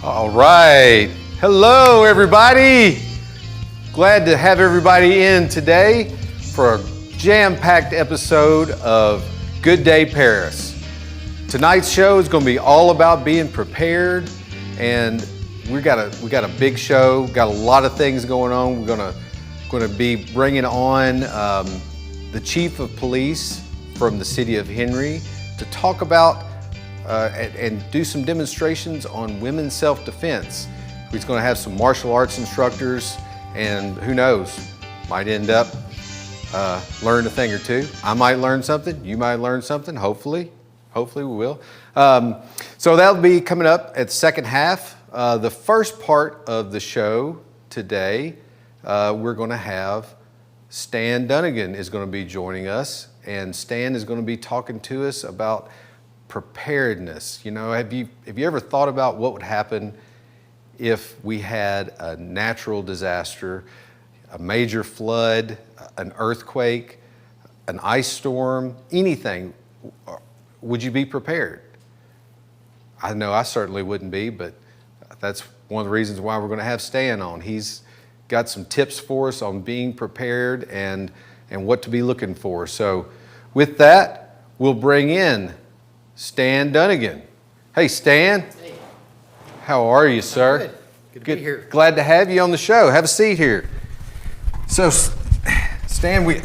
All right. Hello, everybody. Glad to have everybody in today for a jam-packed episode of Good Day Paris. Tonight's show is going to be all about being prepared, and we got a big show. Got a lot of things going on. We're going to be bringing on the chief of police from the city of Henry to talk about and do some demonstrations on women's self-defense. He's going to have some martial arts instructors, and who knows, might end up learning a thing or two. I might learn something. You might learn something. Hopefully we will. So that'll be coming up at the second half. The first part of the show today, we're going to have Stan Dunagan is going to be joining us, and Stan is going to be talking to us about preparedness. You know, have you ever thought about what would happen if we had a natural disaster, a major flood, an earthquake, an ice storm, anything? Would you be prepared? I know I certainly wouldn't be, but that's one of the reasons why we're going to have Stan on. He's got some tips for us on being prepared and what to be looking for. So with that, we'll bring in Stan Dunagan. Hey, Stan. Hey. How are you, sir? Good to be here. Glad to have you on the show. Have a seat here. So, Stan, we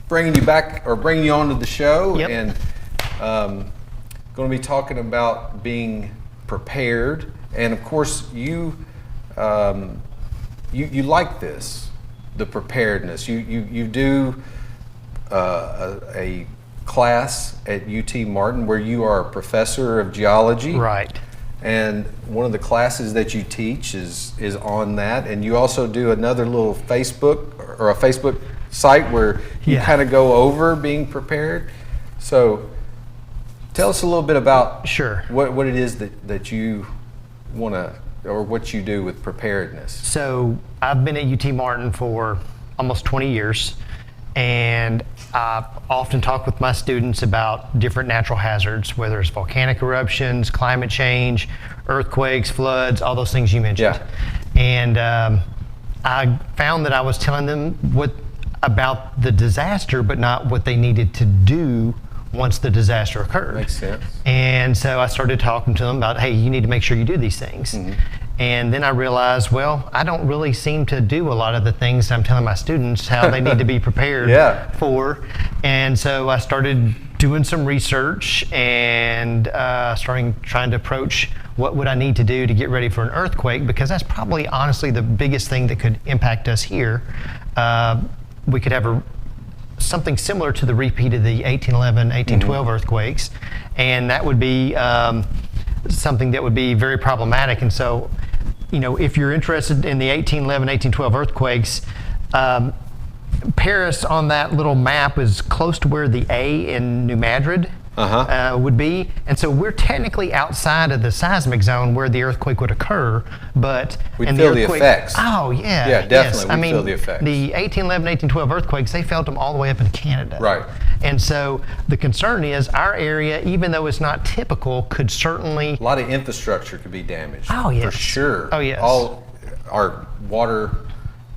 bringing you onto the show, yep. And going to be talking about being prepared. And of course, you like this, the preparedness. You do a class at UT Martin where you are a professor of geology. Right. And one of the classes that you teach is on that. And you also do another little Facebook site where you kind of go over being prepared. So tell us a little bit about what it is that you want to, or what you do with preparedness. So I've been at UT Martin for almost 20 years, and I often talk with my students about different natural hazards, whether it's volcanic eruptions, climate change, earthquakes, floods, all those things you mentioned. Yeah. And I found that I was telling them about the disaster, but not what they needed to do once the disaster occurred. Makes sense. And so I started talking to them about, hey, you need to make sure you do these things. Mm-hmm. And then I realized, well, I don't really seem to do a lot of the things I'm telling my students how they need to be prepared for. And so I started doing some research and trying to approach what would I need to do to get ready for an earthquake, because that's probably honestly the biggest thing that could impact us here. We could have something similar to the repeat of the 1811, 1812 earthquakes, and that would be something that would be very problematic. And so, you know, if you're interested in the 1811, 1812 earthquakes, Paris on that little map is close to where the A in New Madrid would be. And so we're technically outside of the seismic zone where the earthquake would occur, but we'd feel the effects. Oh, yeah. Yeah, definitely. Yes. We'd feel the effects. The 1811, 1812 earthquakes, they felt them all the way up in Canada. Right. And so the concern is our area, even though it's not typical, could certainly... A lot of infrastructure could be damaged. Oh, yes. For sure. Oh, yes. All our water,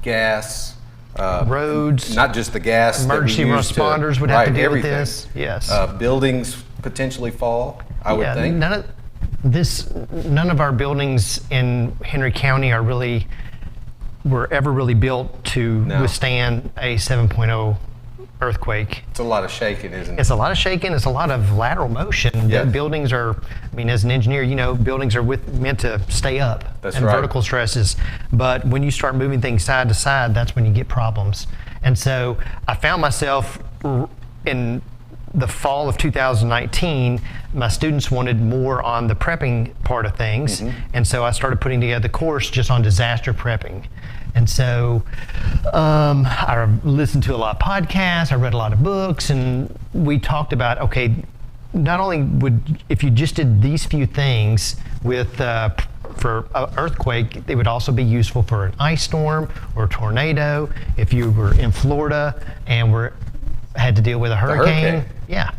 gas... roads, not just the gas. Emergency responders would have to deal everything. with this. Yes. Buildings potentially fall, I would think. None of our buildings in Henry County were ever really built to withstand a 7.0 earthquake. It's a lot of shaking, isn't it? It's a lot of shaking. It's a lot of lateral motion. Yes. Buildings are, I mean, as an engineer, you know, buildings are meant to stay up. That's and right. Vertical stresses. But when you start moving things side to side, that's when you get problems. And so I found myself in the fall of 2019, my students wanted more on the prepping part of things. Mm-hmm. And so I started putting together the course just on disaster prepping. And so I listened to a lot of podcasts, I read a lot of books, and we talked about, okay, not only if you just did these few things for an earthquake, they would also be useful for an ice storm or a tornado. If you were in Florida and had to deal with a hurricane. Yeah.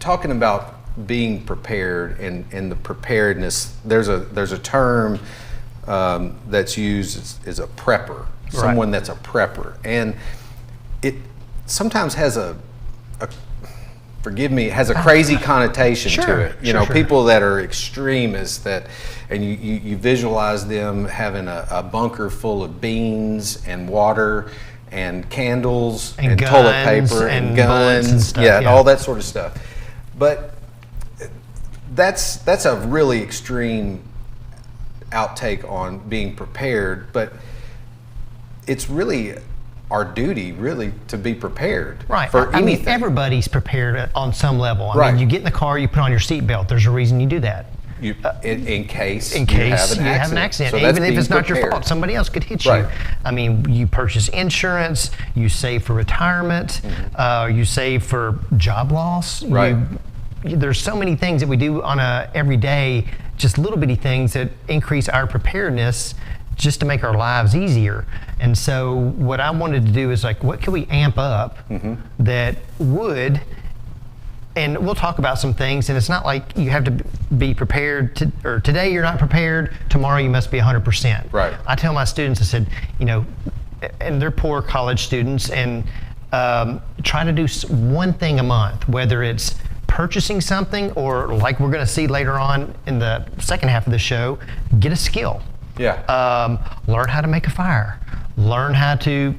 Talking about being prepared and the preparedness. There's a term that's used as a prepper, someone that's a prepper, and it sometimes has forgive me, has a crazy connotation to it. You know, people that are extremists and you visualize them having a bunker full of beans and water and candles and toilet paper and guns and stuff, and all that sort of stuff. But that's a really extreme outtake on being prepared, but it's really our duty to be prepared for anything. I mean, everybody's prepared on some level. I mean, you get in the car, you put on your seatbelt. There's a reason you do that. In case you have an accident. So even if it's not your fault, somebody else could hit you. I mean, you purchase insurance, you save for retirement, you save for job loss. There's so many things that we do on a everyday, just little bitty things that increase our preparedness just to make our lives easier. And so what I wanted to do is like, what can we amp up that would, and we'll talk about some things, and it's not like you have to be prepared or today you're not prepared, tomorrow you must be 100%. Right. I tell my students, I said, you know, and they're poor college students, and try to do one thing a month, whether it's purchasing something or, like we're going to see later on in the second half of the show, get a skill. Learn how to make a fire, learn how to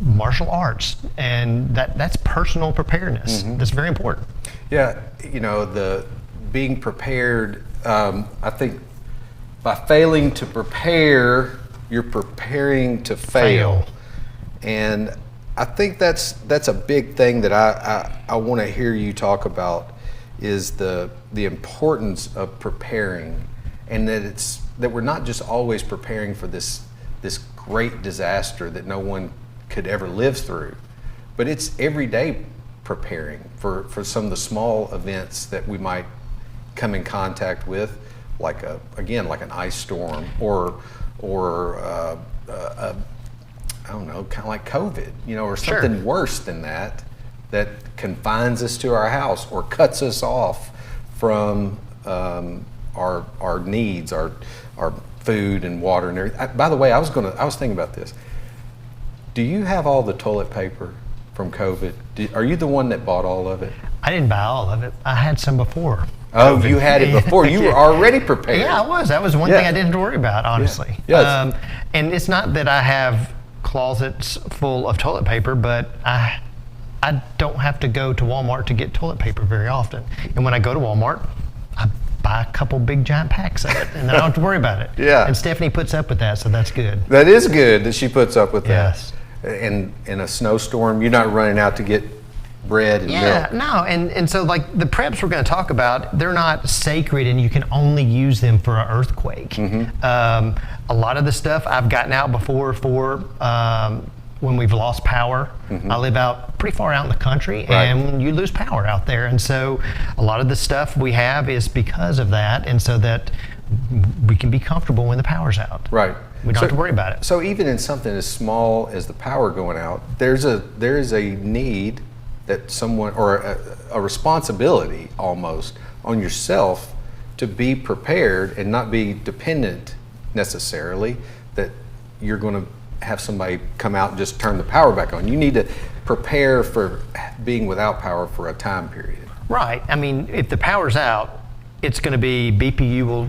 martial arts, and that's personal preparedness. That's very important. Yeah, you know, the being prepared, I think by failing to prepare, you're preparing to fail. And I think that's a big thing that I want to hear you talk about, is the importance of preparing, and that we're not just always preparing for this great disaster that no one could ever live through, but it's everyday preparing for some of the small events that we might come in contact with, like an ice storm or I don't know, kind of like COVID, you know, or something worse than that confines us to our house or cuts us off from our needs, our food and water and everything. By the way, I was thinking about this. Do you have all the toilet paper from COVID? Are you the one that bought all of it? I didn't buy all of it. I had some before. Oh, COVID. You had it before. You were already prepared. Yeah, I was. That was one thing I didn't have to worry about, honestly. Yes. And it's not that I have closets full of toilet paper, but I don't have to go to Walmart to get toilet paper very often. And when I go to Walmart, I buy a couple big giant packs of it, and then I don't have to worry about it. And Stephanie puts up with that, so that's good. That is good that she puts up with that. And in a snowstorm, you're not running out to get bread and milk. No, and so like the preps we're going to talk about, they're not sacred and you can only use them for an earthquake. A lot of the stuff I've gotten out before for when we've lost power. I live out pretty far out in the country, and you lose power out there, and so a lot of the stuff we have is because of that, and so that we can be comfortable when the power's out. We don't have to worry about it. So even in something as small as the power going out, there is a need that someone, or a responsibility almost on yourself to be prepared and not be dependent necessarily that you're going to have somebody come out and just turn the power back on. You need to prepare for being without power for a time period. Right. I mean, if the power's out, it's going to be BPU will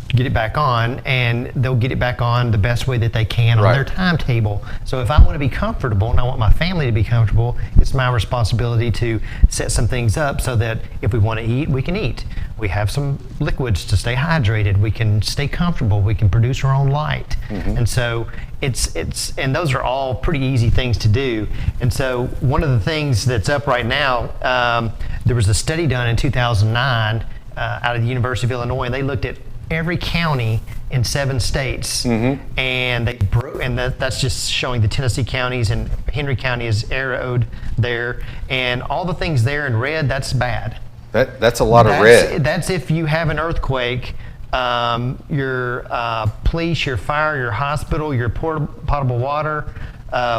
get it back on, and they'll get it back on the best way that they can on their timetable. So if I want to be comfortable and I want my family to be comfortable, it's my responsibility to set some things up so that if we want to eat, we can eat. We have some liquids to stay hydrated. We can stay comfortable. We can produce our own light. And so and those are all pretty easy things to do. And so one of the things that's up right now, there was a study done in 2009 out of the University of Illinois, and they looked at every county in 7 states, and they broke, and that's just showing the Tennessee counties, and Henry County is arrowed there, and all the things there in red, that's bad. That's a lot of red. That's if you have an earthquake, your police, your fire, your hospital, your potable water,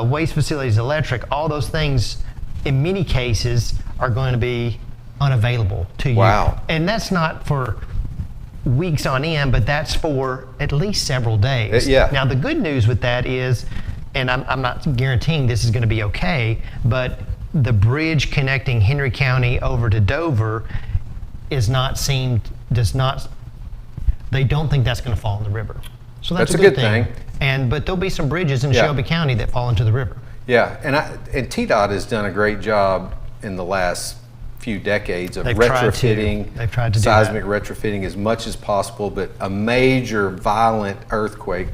waste facilities, electric, all those things in many cases are going to be unavailable to you. Wow. And that's not for weeks on end, but that's for at least several days. Yeah. Now, the good news with that is, and I'm not guaranteeing this is going to be okay, but the bridge connecting Henry County over to Dover they don't think that's going to fall in the river. So that's a good thing. But there'll be some bridges in Shelby County that fall into the river. Yeah, and TDOT has done a great job in the last few decades of retrofitting, They've tried to seismic retrofitting as much as possible, but a major violent earthquake,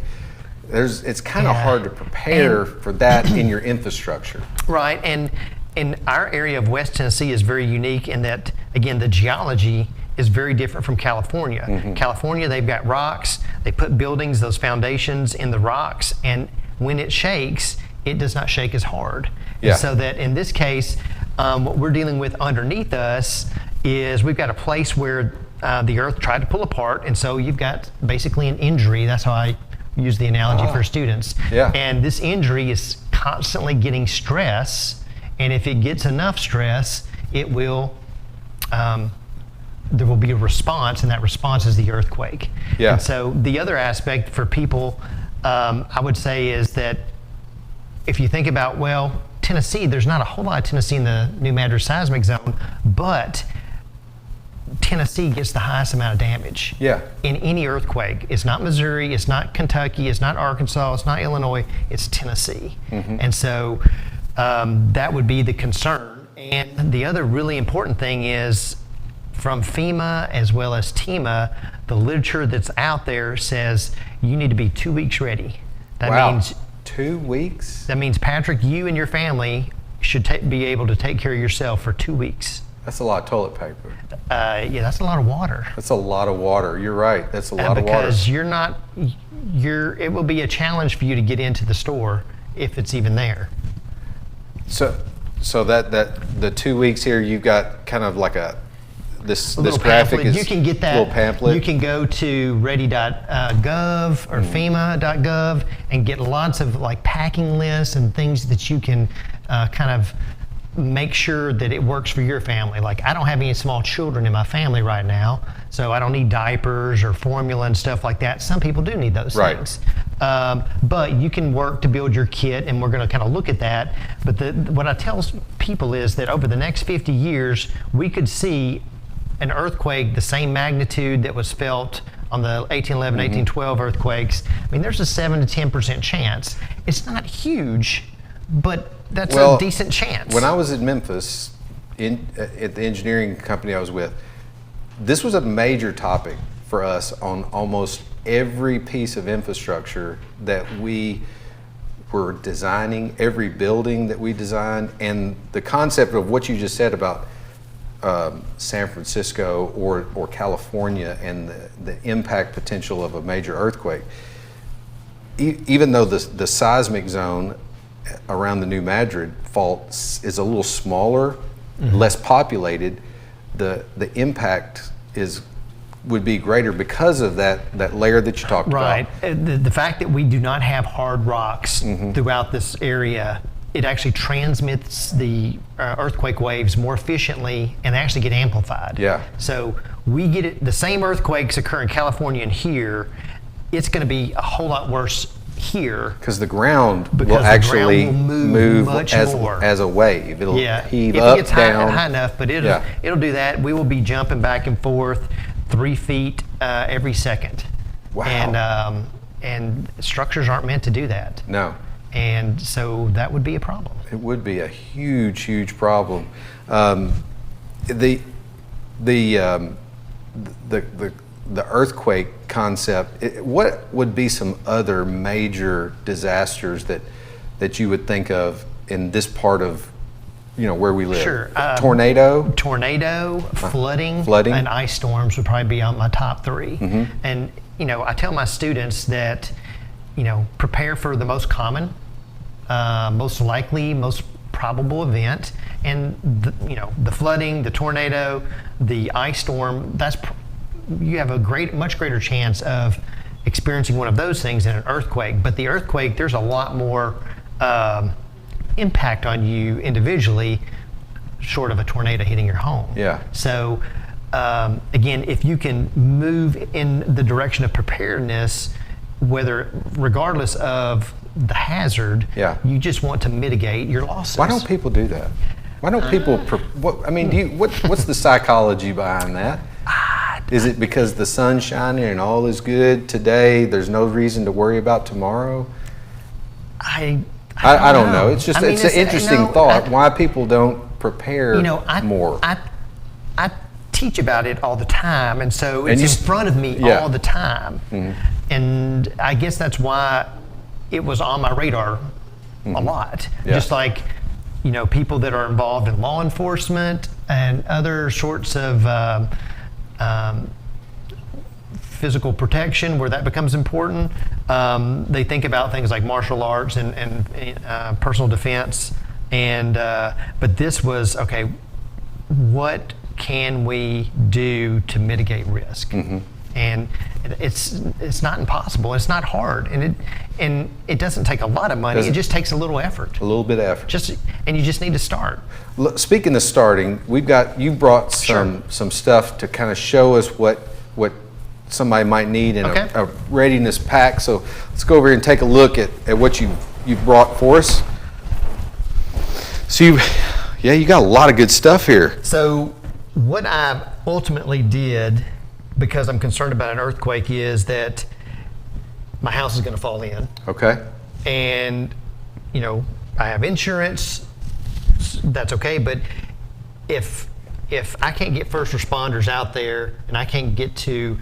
it's kind of hard to prepare for that in your infrastructure. Right, and our area of West Tennessee is very unique in that, again, the geology is very different from California. Mm-hmm. California, they've got rocks, they put buildings, those foundations in the rocks, and when it shakes, it does not shake as hard. Yeah. So that in this case, what we're dealing with underneath us is we've got a place where the earth tried to pull apart, and so you've got basically an injury. That's how I use the analogy for students. Yeah. And this injury is constantly getting stress, and if it gets enough stress, it will, there will be a response, and that response is the earthquake. Yeah. And so the other aspect for people, I would say, is that if you think about, well, Tennessee, there's not a whole lot of Tennessee in the New Madrid seismic zone, but Tennessee gets the highest amount of damage in any earthquake. It's not Missouri, it's not Kentucky, it's not Arkansas, it's not Illinois, it's Tennessee. Mm-hmm. And so that would be the concern. And the other really important thing is from FEMA as well as TEMA, the literature that's out there says you need to be 2 weeks ready. That means 2 weeks? That means, Patrick, you and your family should be able to take care of yourself for 2 weeks. That's a lot of toilet paper. Yeah, that's a lot of water. That's a lot of water. You're right. That's a lot of water. Because it will be a challenge for you to get into the store if it's even there. So that the 2 weeks here, you've got kind of like this graphic is you can get that. Little pamphlet. You can go to ready.gov or FEMA.gov and get lots of like packing lists and things that you can kind of make sure that it works for your family. Like, I don't have any small children in my family right now, so I don't need diapers or formula and stuff like that. Some people do need those things. But you can work to build your kit, and we're going to kind of look at that. But what I tell people is that over the next 50 years, we could see an earthquake the same magnitude that was felt on the 1811, 1812 earthquakes. I mean, there's a 7 to 10% chance. It's not huge, but that's a decent chance. When I was in Memphis, at the engineering company I was with, this was a major topic for us on almost every piece of infrastructure that we were designing, every building that we designed, and the concept of what you just said about San Francisco or California and the impact potential of a major earthquake. Even though the seismic zone around the New Madrid fault is a little smaller, less populated, the impact would be greater because of that layer that you talked about. Right. The fact that we do not have hard rocks throughout this area, it actually transmits the earthquake waves more efficiently and they actually get amplified. Yeah. So we get it, the same earthquakes occur in California and here, it's going to be a whole lot worse here. Because the ground will actually move much more as a wave. It'll heave if up, it gets down. high enough, but it'll do that. We will be jumping back and forth 3 feet every second. Wow. And structures aren't meant to do that. No. And so that would be a problem. It would be a huge, huge problem. The earthquake concept. What would be some other major disasters that you would think of in this part of, where we live? Sure. Tornado, flooding, and ice storms would probably be on my top 3. And I tell my students that prepare for the most common, most likely, most probable event, and the flooding, the tornado, the ice storm. You have a much greater chance of experiencing one of those things than an earthquake. But the earthquake, there's a lot more impact on you individually. short of a tornado hitting your home. Yeah. So again, if you can move in the direction of preparedness, regardless of the hazard, you just want to mitigate your losses. Why don't people do that? Why don't people? What's the psychology behind that? Is it because the sun's shining and all is good today? There's no reason to worry about tomorrow. I don't know. It's just it's an interesting thought. Why people don't prepare more? I teach about it all the time, and so it's in front of me all the time. And I guess that's why it was on my radar a lot. Just like, people that are involved in law enforcement and other sorts of physical protection where that becomes important. They think about things like martial arts and personal defense. But this was, okay, what can we do to mitigate risk? And it's not impossible. It's not hard, and it doesn't take a lot of money. It just takes a little effort. A little bit of effort. And you just need to start. Speaking of starting, you brought some stuff to kind of show us what somebody might need in a readiness pack. So let's go over here and take a look at what you've brought for us. So you got a lot of good stuff here. So what I ultimately did, because I'm concerned about an earthquake, is that my house is going to fall in. Okay. And, I have insurance, that's okay, but if I can't get first responders out there and I can't get to,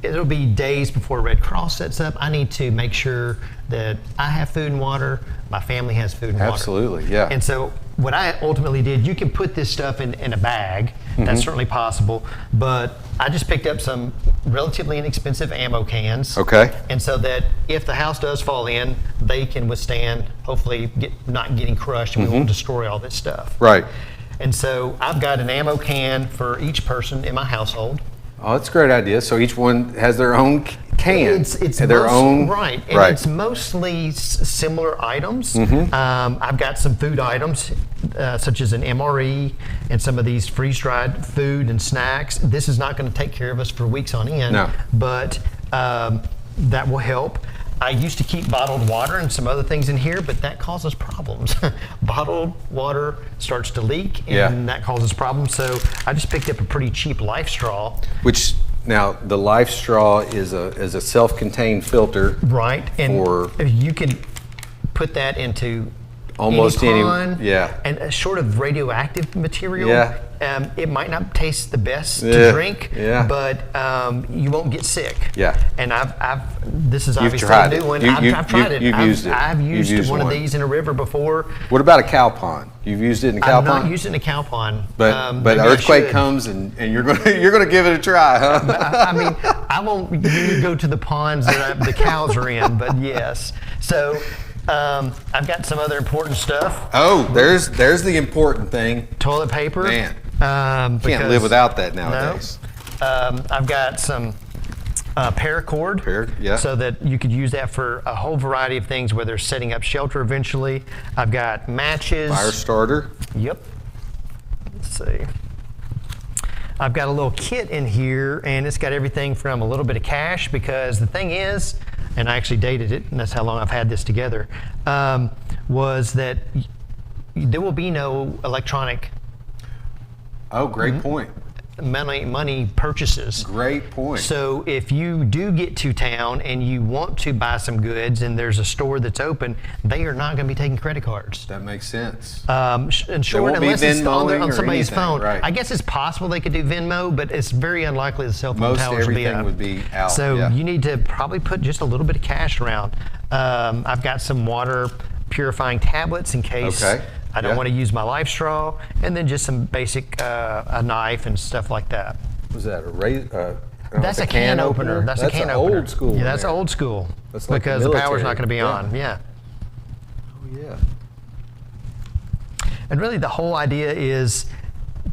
it'll be days before Red Cross sets up. I need to make sure that I have food and water, my family has food and water. Absolutely, yeah. And so what I ultimately did, you can put this stuff in a bag. That's certainly possible. But I just picked up some relatively inexpensive ammo cans. Okay. And so that if the house does fall in, they can withstand, hopefully not getting crushed, and we won't destroy all this stuff. Right. And so I've got an ammo can for each person in my household. Oh, that's a great idea. So each one has their own can. It's their own. Right. And it's mostly similar items. I've got some food items, such as an MRE and some of these freeze-dried food and snacks. This is not going to take care of us for weeks on end, but that will help. I used to keep bottled water and some other things in here, but that causes problems. Bottled water starts to leak, and that causes problems. So I just picked up a pretty cheap Life Straw. Which, now, the Life Straw is a self-contained filter. Right, and you can put that into almost any pond, and a sort of radioactive material. It might not taste the best to drink, but you won't get sick. And this is obviously a new one. I've tried it. I've used one of these in a river before. What about a cow pond? You've used it in a cow pond? I've not used it in a cow pond. But an earthquake comes and you're gonna give it a try, huh? I mean, I won't go to the ponds that the cows are in, but yes. So I've got some other important stuff. Oh, there's the important thing. Toilet paper. Man, can't live without that nowadays. No. I've got some paracord, so that you could use that for a whole variety of things, whether it's setting up shelter eventually. I've got matches. Fire starter. Yep. Let's see. I've got a little kit in here, and it's got everything from a little bit of cash, because the thing is, and I actually dated it, and that's how long I've had this together, was that there will be no electronic great point. Money purchases. Great point. So if you do get to town and you want to buy some goods and there's a store that's open, they are not going to be taking credit cards. That makes sense. And short, unless it's on somebody's phone. Right. I guess it's possible they could do Venmo, but it's very unlikely the cell phone towers will be up. Most everything would be out. So you need to probably put just a little bit of cash around. I've got some water purifying tablets in case I don't want to use my Life Straw, and then just some basic a knife and stuff like that. Was that a razor? That's a can opener. That's a can opener. Old school. Yeah, that's old school. That's like because the power's not going to be on. Yeah. Oh yeah. And really, the whole idea is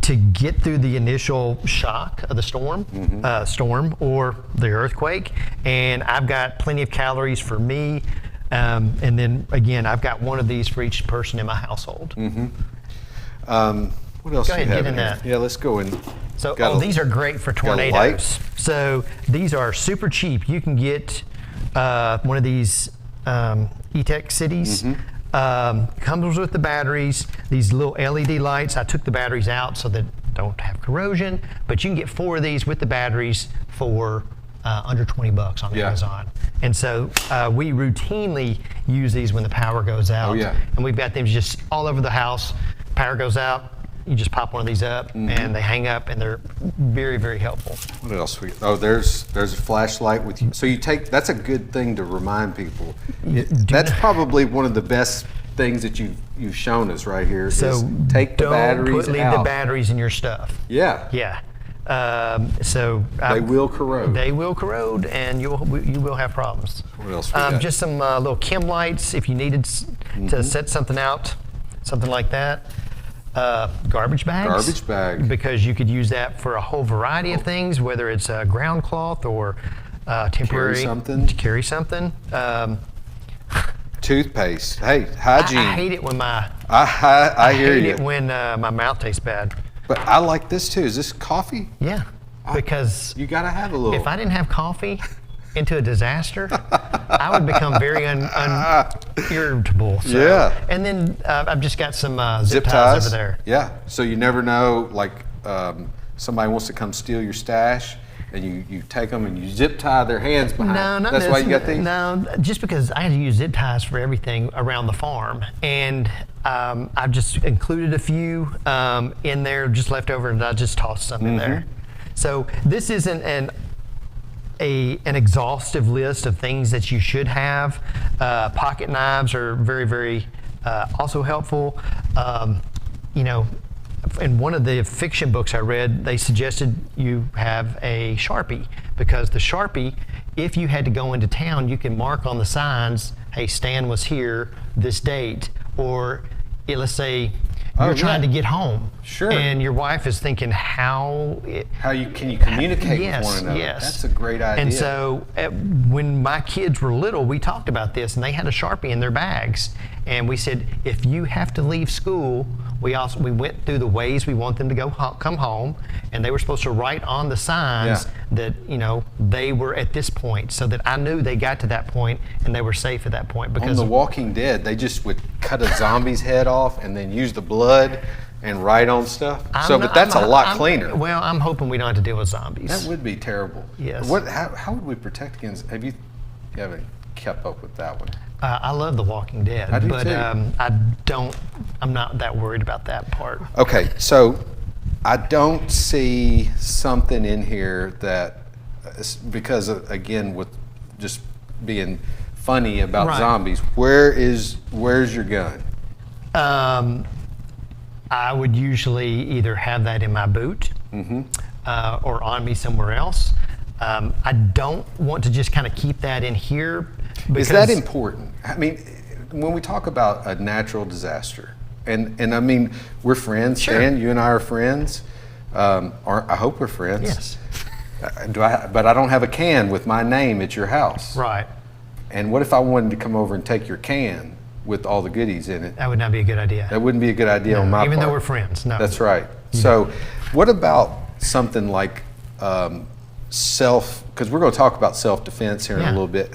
to get through the initial shock of the storm or the earthquake. And I've got plenty of calories for me. And then again, I've got one of these for each person in my household. What else Go do we ahead, have get in here? that. Yeah, let's go in. So, these are great for tornadoes. So these are super cheap. You can get one of these E-Tech cities. Comes with the batteries, these little LED lights. I took the batteries out so that don't have corrosion, but you can get 4 of these with the batteries for under $20 on Amazon. And so we routinely use these when the power goes out. And we've got them just all over the house. Power goes out, you just pop one of these up and they hang up, and they're very, very helpful. What else? There's a flashlight with you. So you take, that's a good thing to remind people. That's probably one of the best things that you've shown us right here. So is take the batteries leave out. the batteries in your stuff. Yeah. They will corrode. They will corrode, and you will have problems. What else we got? Just some little chem lights if you needed to set something out, something like that. Garbage bags. Garbage bag. Because you could use that for a whole variety of things, whether it's a ground cloth or temporary. Carry something. Toothpaste. Hey, hygiene. I hate it when my. I hear you. hate it when my mouth tastes bad. But I like this too. Is this coffee? Yeah, because you gotta have a little. If I didn't have coffee into a disaster, I would become very irritable. So. And then I've just got some zip ties over there. Yeah, so you never know, like somebody wants to come steal your stash, and you take them and you zip tie their hands behind. No, That's why you got these? No, just because I had to use zip ties for everything around the farm. And I've just included a few in there, just left over, and I just tossed some in there. So this isn't an exhaustive list of things that you should have. Pocket knives are very, very also helpful. In one of the fiction books I read, they suggested you have a Sharpie, because the Sharpie, if you had to go into town, you can mark on the signs, hey, Stan was here this date, or let's say you're trying to get home. Sure. And your wife is thinking can you communicate with one another? Yes. That's a great idea. And so when my kids were little, we talked about this, and they had a Sharpie in their bags. And we said, if you have to leave school, we went through the ways we want them to come home, and they were supposed to write on the signs that they were at this point, so that I knew they got to that point and they were safe at that point. Because on The Walking Dead, they just would cut a zombie's head off and then use the blood and write on stuff. But that's a lot cleaner. Well, I'm hoping we don't have to deal with zombies. That would be terrible. Yes. How would we protect against? You haven't kept up with that one? I love The Walking Dead, I do but too. I'm not that worried about that part. Okay, so I don't see something in here that, because again, with just being funny about zombies, where's your gun? I would usually either have that in my boot or on me somewhere else. I don't want to just kind of keep that in here. Is that important? I mean, when we talk about a natural disaster, and I mean, we're friends, Stan, you and I are friends. I hope we're friends. Yes. But I don't have a can with my name at your house. Right. And what if I wanted to come over and take your can with all the goodies in it? That would not be a good idea. That wouldn't be a good idea on my part. Even though we're friends, no. That's right. So what about something like because we're going to talk about self-defense here in a little bit.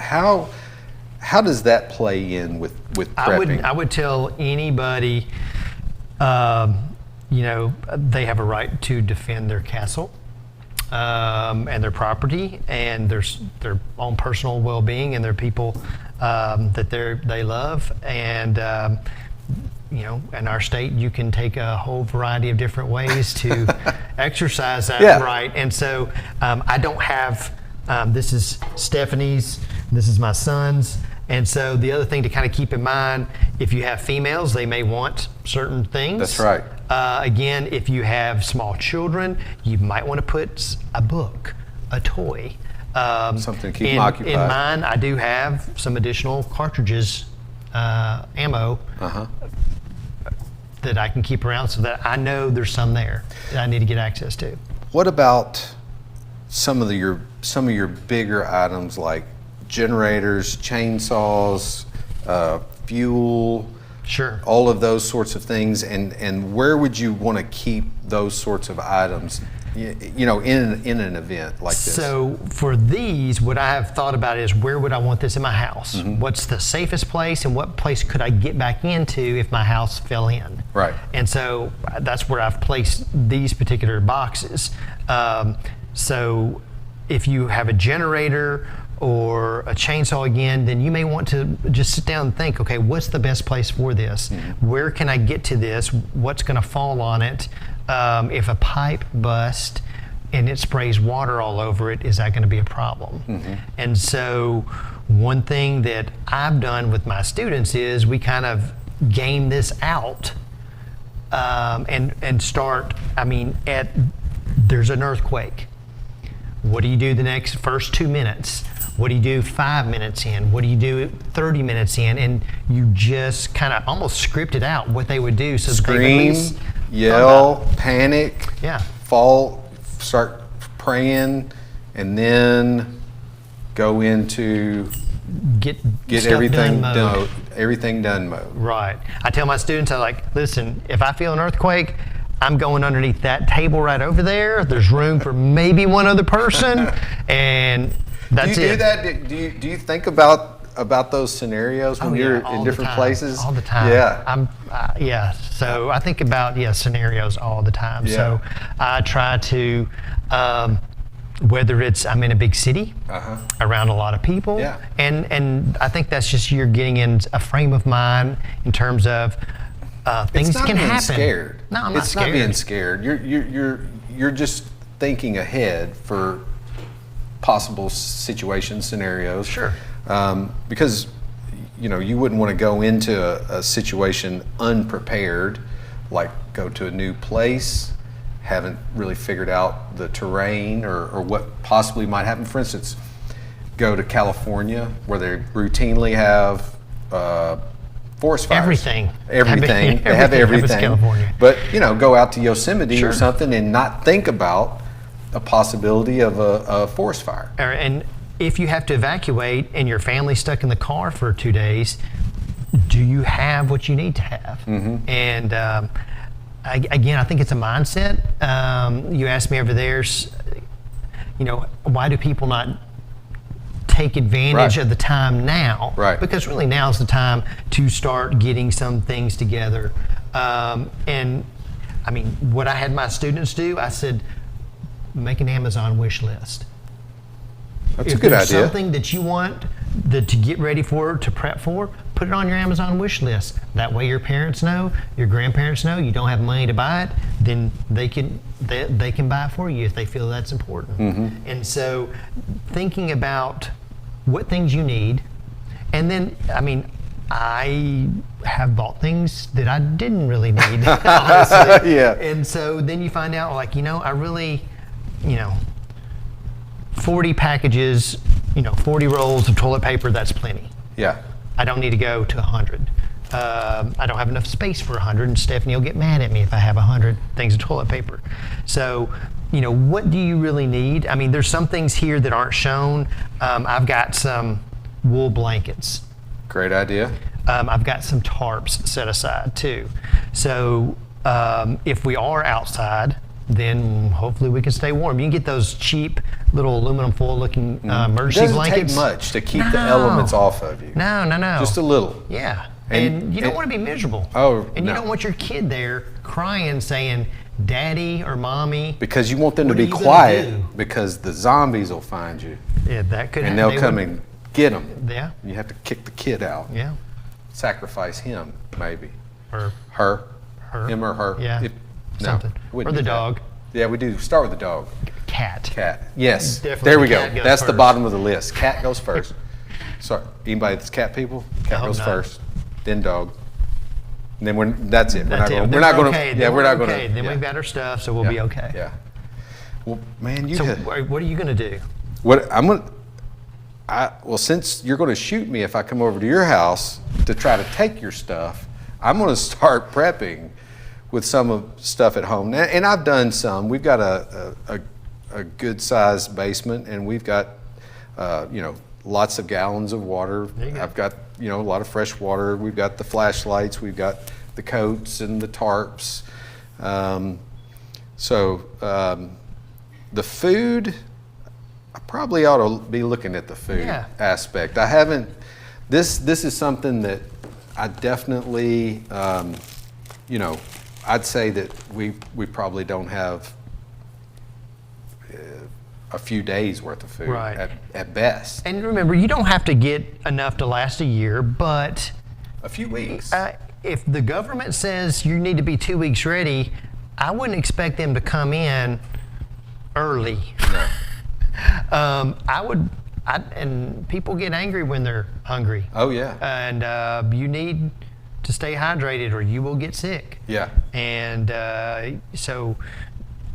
How does that play in with prepping? I would tell anybody, they have a right to defend their castle and their property and their own personal well-being and their people that they love. And in our state, you can take a whole variety of different ways to exercise that right. And so I don't have, this is Stephanie's, this is my son's. And so the other thing to kind of keep in mind, if you have females, they may want certain things. That's right. Again, if you have small children, you might want to put a book, a toy. Something to keep them occupied. In mine, I do have some additional cartridges, ammo, that I can keep around so that I know there's some there that I need to get access to. What about some of your bigger items like generators, chainsaws, fuel? Sure. All of those sorts of things, and where would you want to keep those sorts of items, in an event like this? So for these, what I have thought about is where would I want this in my house? Mm-hmm. What's the safest place, and what place could I get back into if my house fell in? Right. And so that's where I've placed these particular boxes. So if you have a generator or a chainsaw again, then you may want to just sit down and think, okay, what's the best place for this? Mm-hmm. Where can I get to this? What's going to fall on it? If a pipe busts and it sprays water all over it, is that going to be a problem? Mm-hmm. And so one thing that I've done with my students is we kind of game this out and start, there's an earthquake. What do you do the first 2 minutes? What do you do 5 minutes in? What do you do 30 minutes in? And you just kind of almost script it out what they would do. So Scream, yell, panic, fall, start praying, and then go into get everything done mode. Right. I tell my students, listen, if I feel an earthquake, I'm going underneath that table right over there. There's room for maybe one other person, and that's it. Do you do that? Do you think about those scenarios when you're in different places? All the time. Yeah. So I think about scenarios all the time. Yeah. So I try to, whether it's I'm in a big city around a lot of people, and I think that's just you're getting in a frame of mind in terms of things can happen. It's not being scared. No, I'm not scared. It's not being scared. You're just thinking ahead for possible situations, scenarios. Sure. Because you wouldn't want to go into a situation unprepared, like go to a new place, haven't really figured out the terrain or what possibly might happen. For instance, go to California where they routinely have forest fires. Everything. They have everything. California. But go out to Yosemite or Sure. something and not think about a possibility of a forest fire. And if you have to evacuate and your family's stuck in the car for 2 days, do you have what you need to have? Mm-hmm. And again, I think it's a mindset. You asked me over there, why do people not take advantage of the time now? Right. Because really now's the time to start getting some things together. What I had my students do, I said, make an Amazon wish list. That's a good idea. If there's something that you want to get ready for, to prep for, put it on your Amazon wish list. That way your parents know, your grandparents know, you don't have money to buy it, then they can buy it for you if they feel that's important. Mm-hmm. And so thinking about what things you need, and then, I have bought things that I didn't really need, honestly. Yeah. And so then you find out, I really, 40 packages, 40 rolls of toilet paper, that's plenty. Yeah. I don't need to go to 100. I don't have enough space for 100, and Stephanie will get mad at me if I have 100 things of toilet paper. So, what do you really need? There's some things here that aren't shown. I've got some wool blankets. Great idea. I've got some tarps set aside too. So if we are outside, then hopefully we can stay warm. You can get those cheap little aluminum foil looking emergency blankets. It doesn't take much to keep the elements off of you. No. Just a little. Yeah. And you don't want to be miserable. And you don't want your kid there crying saying, Daddy or Mommy. Because you want them to be quiet because the zombies will find you. Yeah, that could happen. And they'll come and get them. Yeah. You have to kick the kid out. Yeah. Sacrifice him, maybe. Her. Him or her. Yeah. Something. Or the dog. Yeah, we do. Start with the dog. Cat. Yes. Definitely there we the go. cat goes That's first. the bottom of the list. Cat goes first. Sorry. Anybody that's cat people? Cat goes first. Then dog. And then that's it. We're not going to. Then we've got our stuff, so we'll be okay. Yeah. Well, man, what are you going to do? Well, since you're going to shoot me if I come over to your house to try to take your stuff, I'm going to start prepping with some of stuff at home. And I've done some. We've got a good sized basement, and we've got lots of gallons of water. I've got, a lot of fresh water. We've got the flashlights. We've got the coats and the tarps. The food, I probably ought to be looking at the food aspect. I haven't, this is something that I definitely, I'd say that we probably don't have a few days worth of food at best. And remember, you don't have to get enough to last a year, but a few weeks. If the government says you need to be 2 weeks ready, I wouldn't expect them to come in early. No. And people get angry when they're hungry. Oh yeah. And you need to stay hydrated or you will get sick. Yeah. And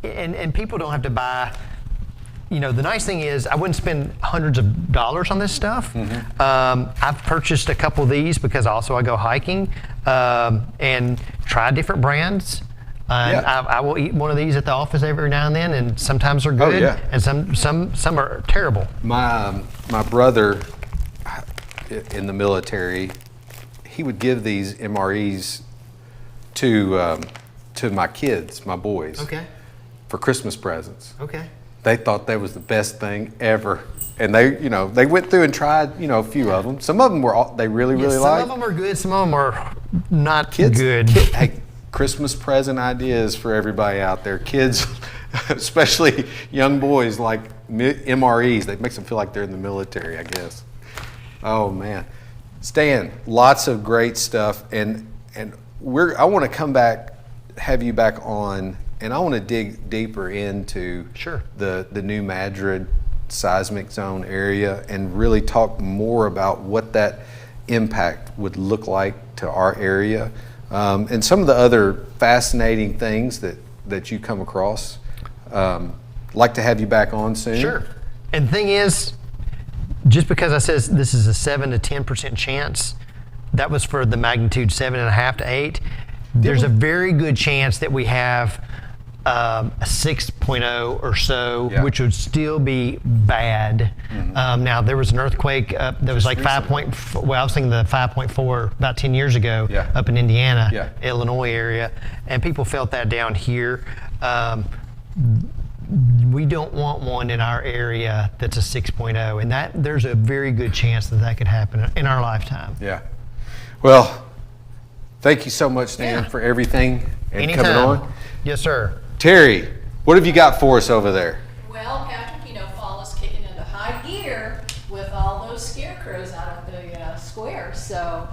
and people don't have to buy. The nice thing is I wouldn't spend hundreds of dollars on this stuff. Mm-hmm. I've purchased a couple of these because also I go hiking and try different brands. I will eat one of these at the office every now and then, and sometimes they're good, and some are terrible. My brother in the military, he would give these MREs to my kids, my boys, for Christmas presents. Okay. They thought that was the best thing ever. And they went through and tried, a few of them. Some of them they really liked. Some of them are good, some of them are not good. Hey, Christmas present ideas for everybody out there. Kids, especially young boys, like MREs. That makes them feel like they're in the military, I guess. Oh man, Stan, lots of great stuff, and I want to come back, have you back on, and I want to dig deeper into the New Madrid seismic zone area and really talk more about what that impact would look like to our area. And some of the other fascinating things that you come across. Like to have you back on soon. Sure. And the thing is, just because I says this is a 7 to 10% chance, that was for the magnitude 7.5 to 8. There's a very good chance that we have a 6.0 or so, which would still be bad. Mm-hmm. Now there was an earthquake that was like 5.4. Well, I was thinking the 5.4 about 10 years ago up in Indiana, Illinois area, and people felt that down here. We don't want one in our area that's a 6.0, and that there's a very good chance that could happen in our lifetime. Yeah. Well, thank you so much, Stan, for everything and coming on. Yes, sir. Terry, what have you got for us over there? Well, Patrick, fall is kicking into high gear with all those scarecrows out of the square. So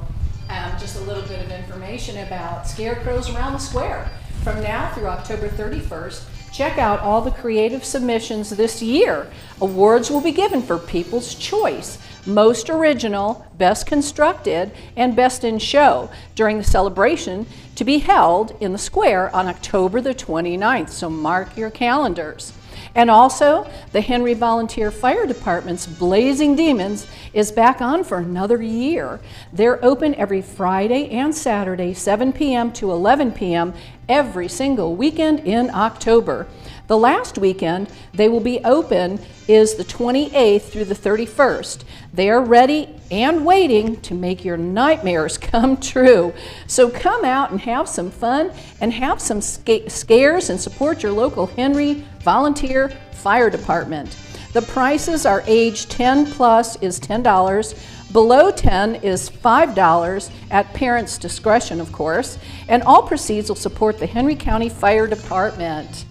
just a little bit of information about scarecrows around the square. From now through October 31st, check out all the creative submissions this year. Awards will be given for People's Choice, Most Original, Best Constructed, and Best in Show during the celebration to be held in the square on October the 29th, so mark your calendars. And also, the Henry Volunteer Fire Department's Blazing Demons is back on for another year. They're open every Friday and Saturday, 7 p.m. to 11 p.m. every single weekend in October. The last weekend they will be open is the 28th through the 31st. They are ready and waiting to make your nightmares come true. So come out and have some fun and have some scares and support your local Henry Volunteer Fire Department. The prices are age 10 plus is $10. Below 10 is $5 at parents' discretion, of course, and all proceeds will support the Henry County Fire Department.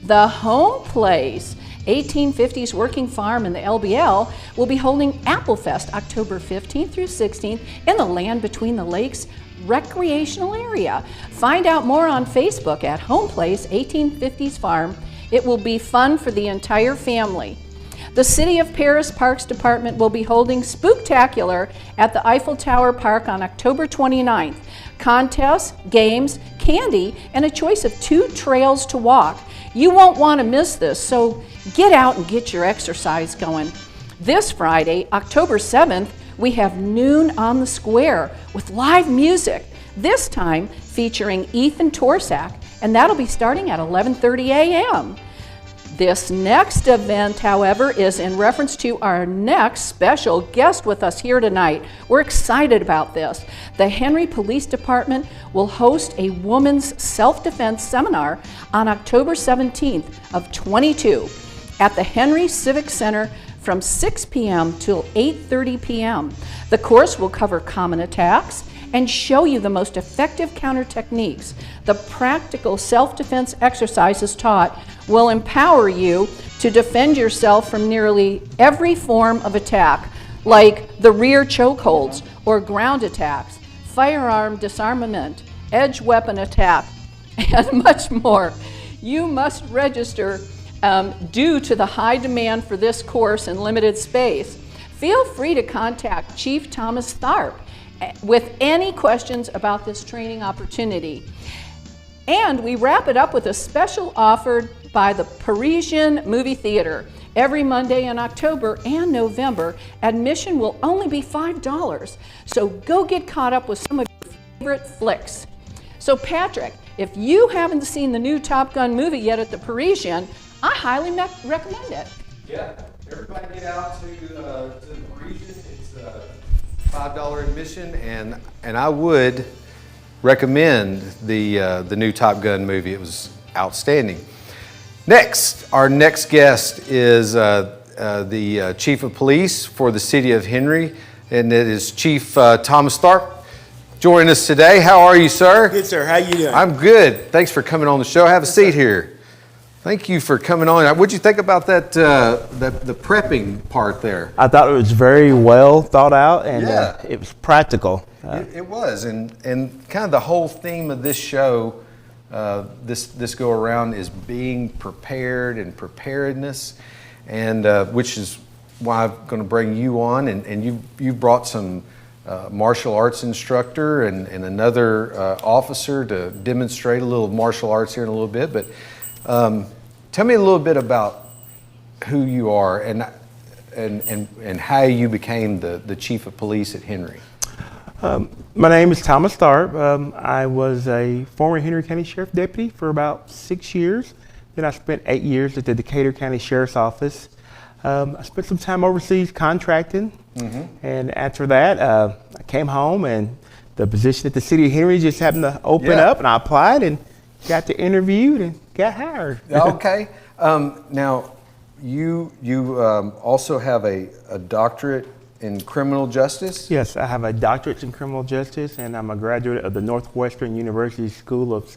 The Home Place, 1850s Working Farm in the LBL, will be holding Apple Fest October 15th through 16th in the Land Between the Lakes recreational area. Find out more on Facebook at Home Place 1850s Farm. It will be fun for the entire family. The City of Paris Parks Department will be holding Spooktacular at the Eiffel Tower Park on October 29th. Contests, games, candy, and a choice of 2 trails to walk. You won't want to miss this, so get out and get your exercise going. This Friday, October 7th, we have Noon on the Square with live music, this time featuring Ethan Torsak, and that'll be starting at 11:30 a.m. This next event, however, is in reference to our next special guest with us here tonight. We're excited about this. The Henry Police Department will host a women's self-defense seminar on October 17th of 22 at the Henry Civic Center from 6 p.m. till 8:30 p.m. The course will cover common attacks and show you the most effective counter techniques. The practical self-defense exercises taught will empower you to defend yourself from nearly every form of attack, like the rear chokeholds or ground attacks, firearm disarmament, edge weapon attack, and much more. You must register due to the high demand for this course and limited space. Feel free to contact Chief Thomas Tharpe with any questions about this training opportunity. And we wrap it up with a special offered by the Parisian Movie Theater. Every Monday in October and November, admission will only be $5. So go get caught up with some of your favorite flicks. So Patrick, if you haven't seen the new Top Gun movie yet at the Parisian, I highly recommend it. Yeah, everybody get out to the Parisian. It's $5 admission, and I would recommend the new Top Gun movie. It was outstanding. Next, our next guest is the Chief of Police for the City of Henry, and it is Chief Thomas Tharpe joining us today. How are you, sir? Good, sir. How you doing? I'm good. Thanks for coming on the show. Have a seat here. Thank you for coming on. What'd you think about that the prepping part there? I thought it was very well thought out, and it was practical. It was, and kind of the whole theme of this show, this go around, is being prepared and preparedness, and which is why I'm going to bring you on, and you brought some martial arts instructor and another officer to demonstrate a little martial arts here in a little bit, but. Tell me a little bit about who you are and how you became the Chief of Police at Henry. My name is Thomas Tharpe. I was a former Henry County Sheriff Deputy for about 6 years. Then I spent 8 years at the Decatur County Sheriff's Office. I spent some time overseas contracting, and after that, I came home, and the position at the City of Henry just happened to open up, and I applied and got to interviewed and got hired. Okay. Now, you also have a doctorate in criminal justice? Yes, I have a doctorate in criminal justice, and I'm a graduate of the Northwestern University School of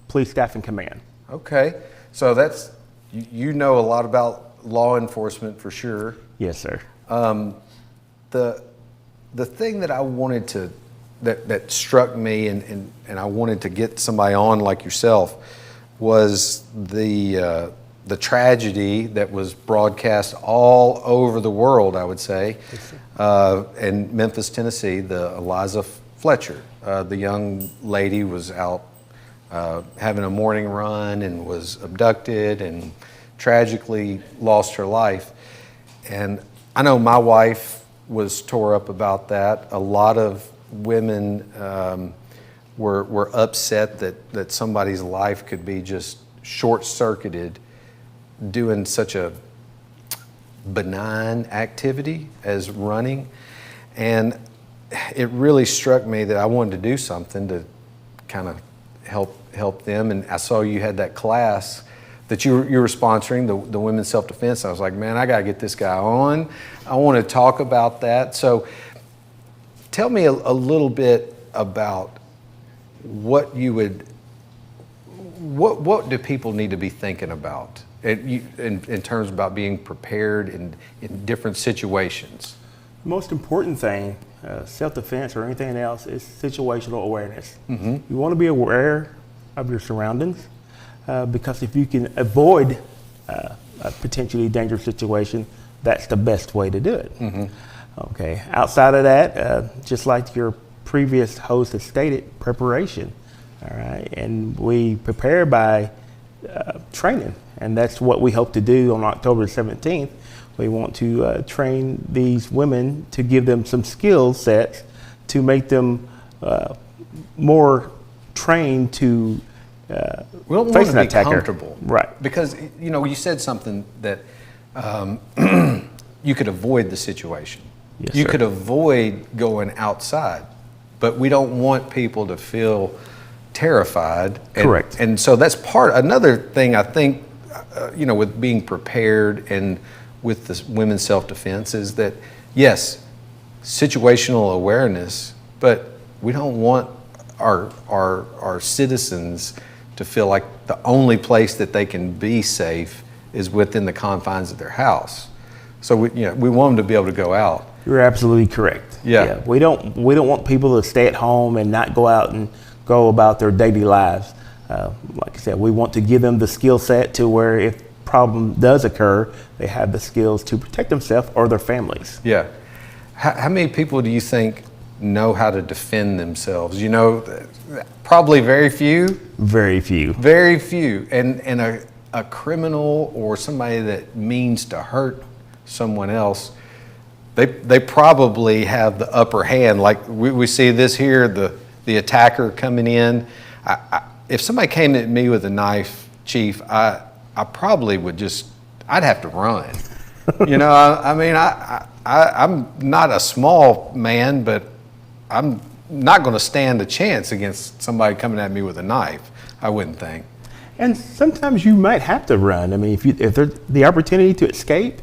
Police Staff and Command. Okay. So that's, you know a lot about law enforcement for sure. Yes, sir. The thing that I wanted to that struck me and I wanted to get somebody on like yourself was the tragedy that was broadcast all over the world, I would say, in Memphis, Tennessee, the Eliza Fletcher. The young lady was out having a morning run and was abducted and tragically lost her life. And I know my wife was tore up about that. A lot of women were upset that somebody's life could be just short-circuited doing such a benign activity as running. And it really struck me that I wanted to do something to kind of help them. And I saw you had that class that you were sponsoring, the women's self-defense. I was like, man, I got to get this guy on. I want to talk about that. So tell me a little bit about what do people need to be thinking about in terms about being prepared in different situations? The most important thing, self-defense or anything else, is situational awareness. You want to be aware of your surroundings because if you can avoid a potentially dangerous situation, that's the best way to do it. Okay. Outside of that, just like your previous host has stated, preparation. All right, and we prepare by training, and that's what we hope to do on October 17th. We want to train these women to give them some skill sets to make them more trained to we don't want facing to an be attacker. comfortable, Right? Because you said something that you could avoid the situation. Yes, You sir. could avoid going outside, but we don't want people to feel terrified. Correct. And so that's another thing I think, with being prepared and with the women's self-defense is that, yes, situational awareness, but we don't want our citizens to feel like the only place that they can be safe is within the confines of their house. So we want them to be able to go out. You're absolutely correct. Yeah. We don't want people to stay at home and not go out and go about their daily lives. Like I said, we want to give them the skill set to where if problem does occur, they have the skills to protect themselves or their families. Yeah. How many people do you think know how to defend themselves? Probably very few. Very few. Very few. And a criminal or somebody that means to hurt someone else, they probably have the upper hand. Like we see this here, the attacker coming in. If somebody came at me with a knife, Chief, I probably would I'd have to run. I'm not a small man, but I'm not going to stand a chance against somebody coming at me with a knife, I wouldn't think. And sometimes you might have to run. I mean, if there's the opportunity to escape,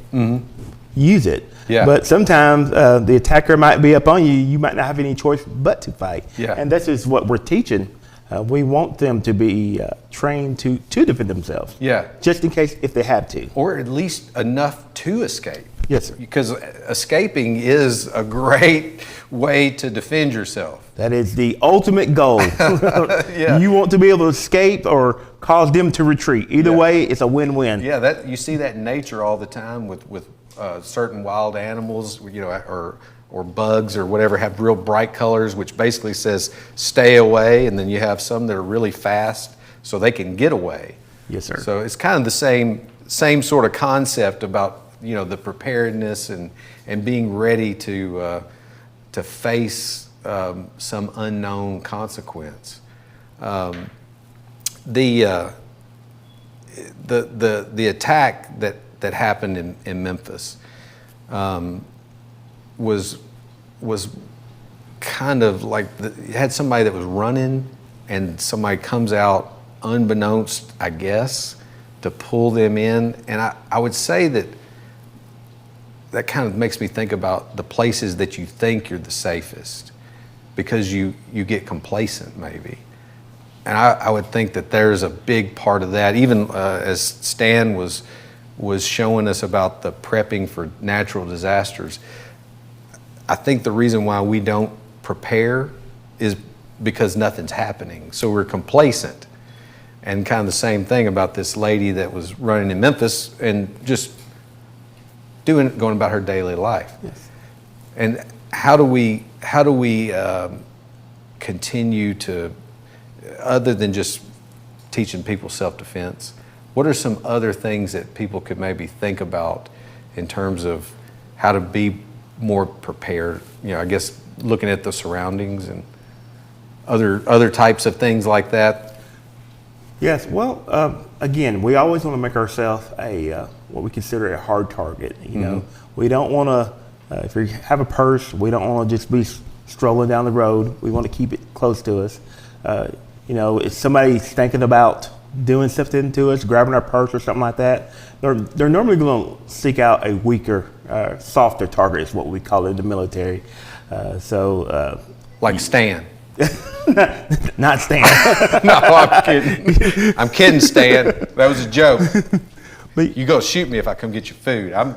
use it. Yeah. But sometimes the attacker might be up on you. You might not have any choice but to fight. Yeah. And this is what we're teaching. We want them to be trained to defend themselves. Yeah. Just in case if they have to. Or at least enough to escape. Yes, sir. Because escaping is a great way to defend yourself. That is the ultimate goal. Yeah. You want to be able to escape or cause them to retreat. Either Yeah. way, it's a win-win. Yeah, you see that in nature all the time with certain wild animals, or bugs or whatever, have real bright colors, which basically says stay away, and then you have some that are really fast so they can get away. Yes, sir. So it's kind of the same sort of concept about the preparedness and being ready to face some unknown consequence. The attack that happened in Memphis was kind of like you had somebody that was running and somebody comes out unbeknownst, I guess, to pull them in. And I would say that kind of makes me think about the places that you think you're the safest because you get complacent maybe. And I would think that there's a big part of that, even as Stan was showing us about the prepping for natural disasters. I think the reason why we don't prepare is because nothing's happening. So we're complacent. And kind of the same thing about this lady that was running in Memphis and just going about her daily life. Yes. And how do we continue to, other than just teaching people self-defense, what are some other things that people could maybe think about in terms of how to be more prepared? I guess looking at the surroundings and other types of things like that. Yes, well, again, we always want to make ourselves what we consider a hard target. We don't want to, if we have a purse, we don't want to just be strolling down the road. We want to keep it close to us. If somebody's thinking about doing something to us, grabbing our purse or something like that, they're normally going to seek out a weaker, softer target is what we call it in the military. Like Stan. Not Stan. No, I'm kidding. I'm kidding, Stan. That was a joke. But you go shoot me if I come get your food. I'm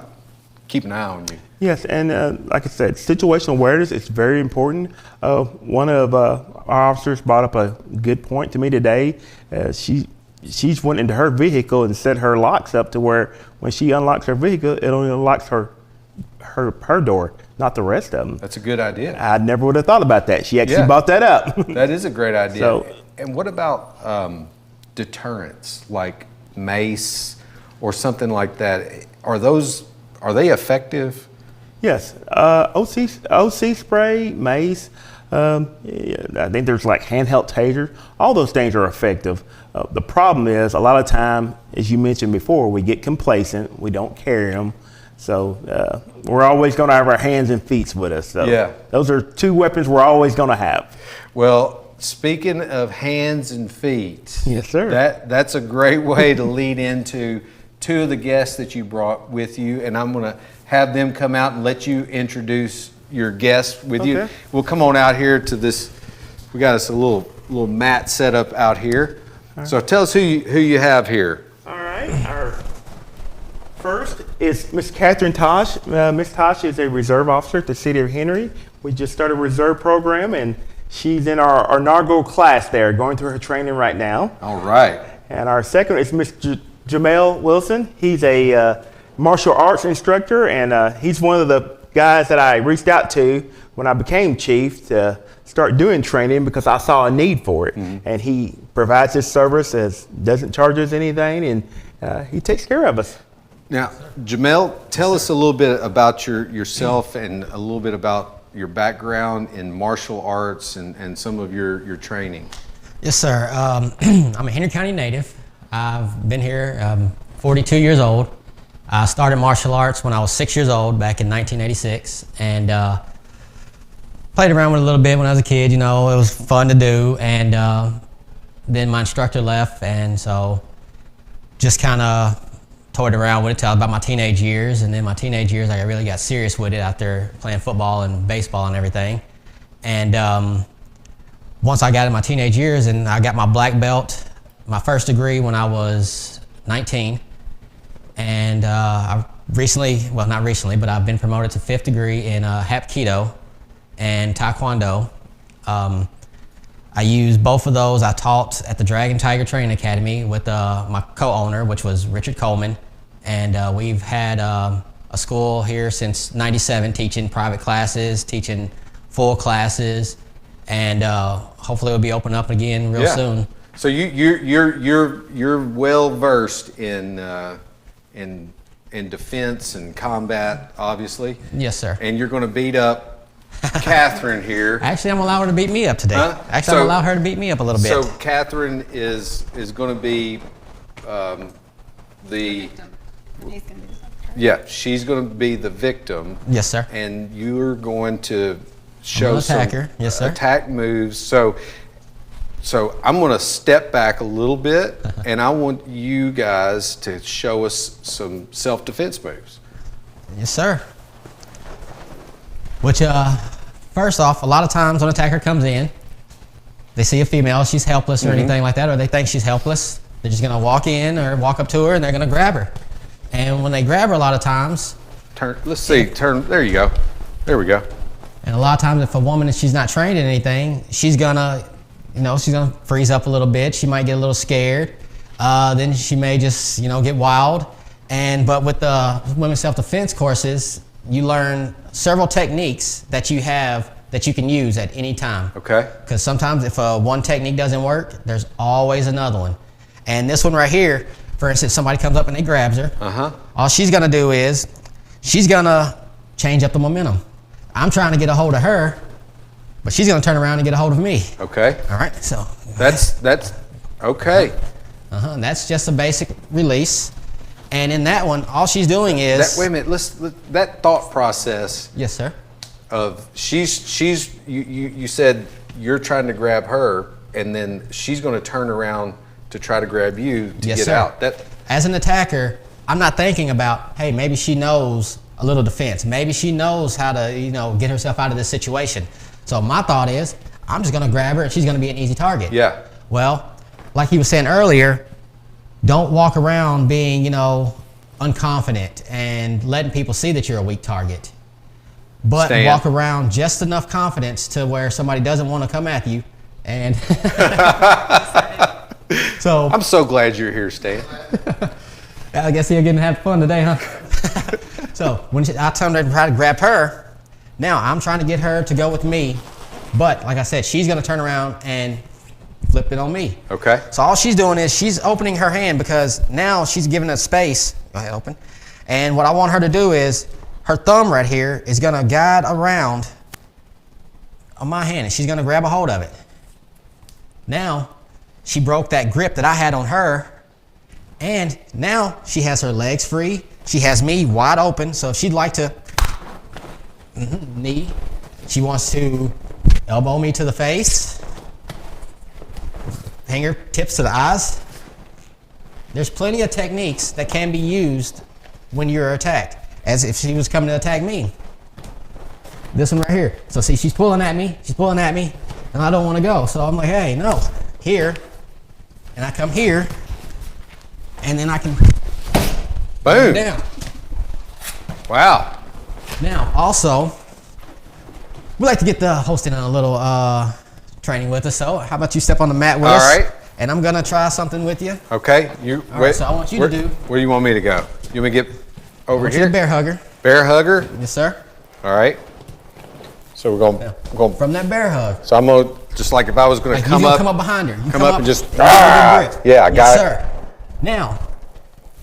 keeping an eye on you. Yes, and like I said, situational awareness is very important. One of our officers brought up a good point to me today. She's went into her vehicle and set her locks up to where when she unlocks her vehicle, it only unlocks her door, not the rest of them. That's a good idea. I never would have thought about that. She actually brought that up. That is a great idea. So, and what about deterrents, like mace or something like that? Are they effective? Yes, OC spray, mace, Yeah, I think there's like handheld tasers. All those things are effective. The problem is a lot of time, as you mentioned before, we get complacent. We don't carry them. So we're always going to have our hands and feet with us. So yeah. Those are two weapons we're always going to have. Well, speaking of hands and feet, yes, sir. That's a great way to lead into two of the guests that you brought with you, and I'm going to have them come out and let you introduce your guests with you. We'll come on out here to this. We got us a little mat set up out here. Right. So tell us who you have here. All right. Our first is Miss Catherine Tosh. Miss Tosh is a reserve officer at the City of Henry. We just started a reserve program, and she's in our inaugural class there, going through her training right now. All right. And our second is Miss Jamel Wilson. He's a martial arts instructor, and he's one of the guys that I reached out to when I became chief to start doing training because I saw a need for it. Mm-hmm. And he provides his service, doesn't charge us anything, and he takes care of us. Now, Jamel, tell us a little bit about yourself and a little bit about your background in martial arts and some of your training. Yes, sir. I'm a Henry County native. I've been here 42 years old. I started martial arts when I was 6 years old back in 1986, and played around with it a little bit when I was a kid. You know, it was fun to do, and then my instructor left, and so just kind of toyed around with it till about my teenage years, and then my teenage years I really got serious with it after playing football and baseball and everything. And once I got in my teenage years and I got my black belt, my first degree when I was 19, and I recently, well not recently, but I've been promoted to 5th degree in Hapkido and Taekwondo. I used both of those. I taught at the Dragon Tiger Training Academy with my co-owner, which was Richard Coleman, and we've had a school here since '97, teaching private classes, teaching full classes, and hopefully it'll be open up again real soon. So you're well versed in defense and combat, obviously. Yes, sir. And you're going to beat up Catherine here. Actually, I'm allowing her to beat me up today. Huh? Actually, I'm allowing her to beat me up a little bit. So Catherine is going to be the. He's going to be the Yeah, she's going to be the victim. Yes, sir. And you're going to show attack some her. Yes, sir. attack moves. So I'm going to step back a little bit, and I want you guys to show us some self-defense moves. Yes, sir. Which, first off, a lot of times when an attacker comes in, they see a female, she's helpless or anything like that, or they think she's helpless. They're just going to walk in or walk up to her, and they're going to grab her. And when they grab her a lot of times... Let's see, there you go. There we go. And a lot of times if a woman, she's not trained in anything, she's going to, she's going to freeze up a little bit. She might get a little scared. Then she may just, get wild. But with the women's self-defense courses, you learn several techniques that you have that you can use at any time. Okay. Because sometimes if one technique doesn't work, there's always another one. And this one right here, for instance, somebody comes up and they grabs her. All she's gonna do is, she's gonna change up the momentum. I'm trying to get a hold of her, but she's gonna turn around and get a hold of me. Okay. All right, so. That's okay. That's just a basic release. And in that one, all she's doing is... Wait a minute, that thought process... Yes, sir. Of you said you're trying to grab her, and then she's going to turn around to try to grab you to get out. As an attacker, I'm not thinking about, hey, maybe she knows a little defense. Maybe she knows how to, get herself out of this situation. So my thought is, I'm just going to grab her, and she's going to be an easy target. Yeah. Well, like he was saying earlier, don't walk around being, unconfident and letting people see that you're a weak target. But walk around just enough confidence to where somebody doesn't want to come at you. And so I'm so glad you're here, Stan. I guess you're getting to have fun today, huh? So when I tell them to try to grab her, now I'm trying to get her to go with me. But like I said, she's going to turn around and flip it on me. Okay. So all she's doing is she's opening her hand because now she's giving us space. Go ahead, open. And what I want her to do is her thumb right here is going to guide around on my hand and she's gonna grab a hold of it. Now, she broke that grip that I had on her, and now she has her legs free. She has me wide open, so if she'd like to knee, she wants to elbow me to the face, fingertips to the eyes. There's plenty of techniques that can be used when you're attacked, as if she was coming to attack me. This one right here. So see, she's pulling at me, and I don't want to go. So I'm like, hey, no, here, and I come here, and then I can boom down. Wow. Now, also, we like to get the host in on a little training with us. So how about you step on the mat with us? All right. And I'm gonna try something with you. Okay. All right, so I want you to do. Where do you want me to go? You want me to get over You're here? a bear hugger. Bear hugger. Yes, sir. All right. So we're going From that bear hug. So I'm gonna just like if I was gonna Like come you up, come up behind her. You come up and just give her a good grip. yeah, I got yes, it. Sir. Now,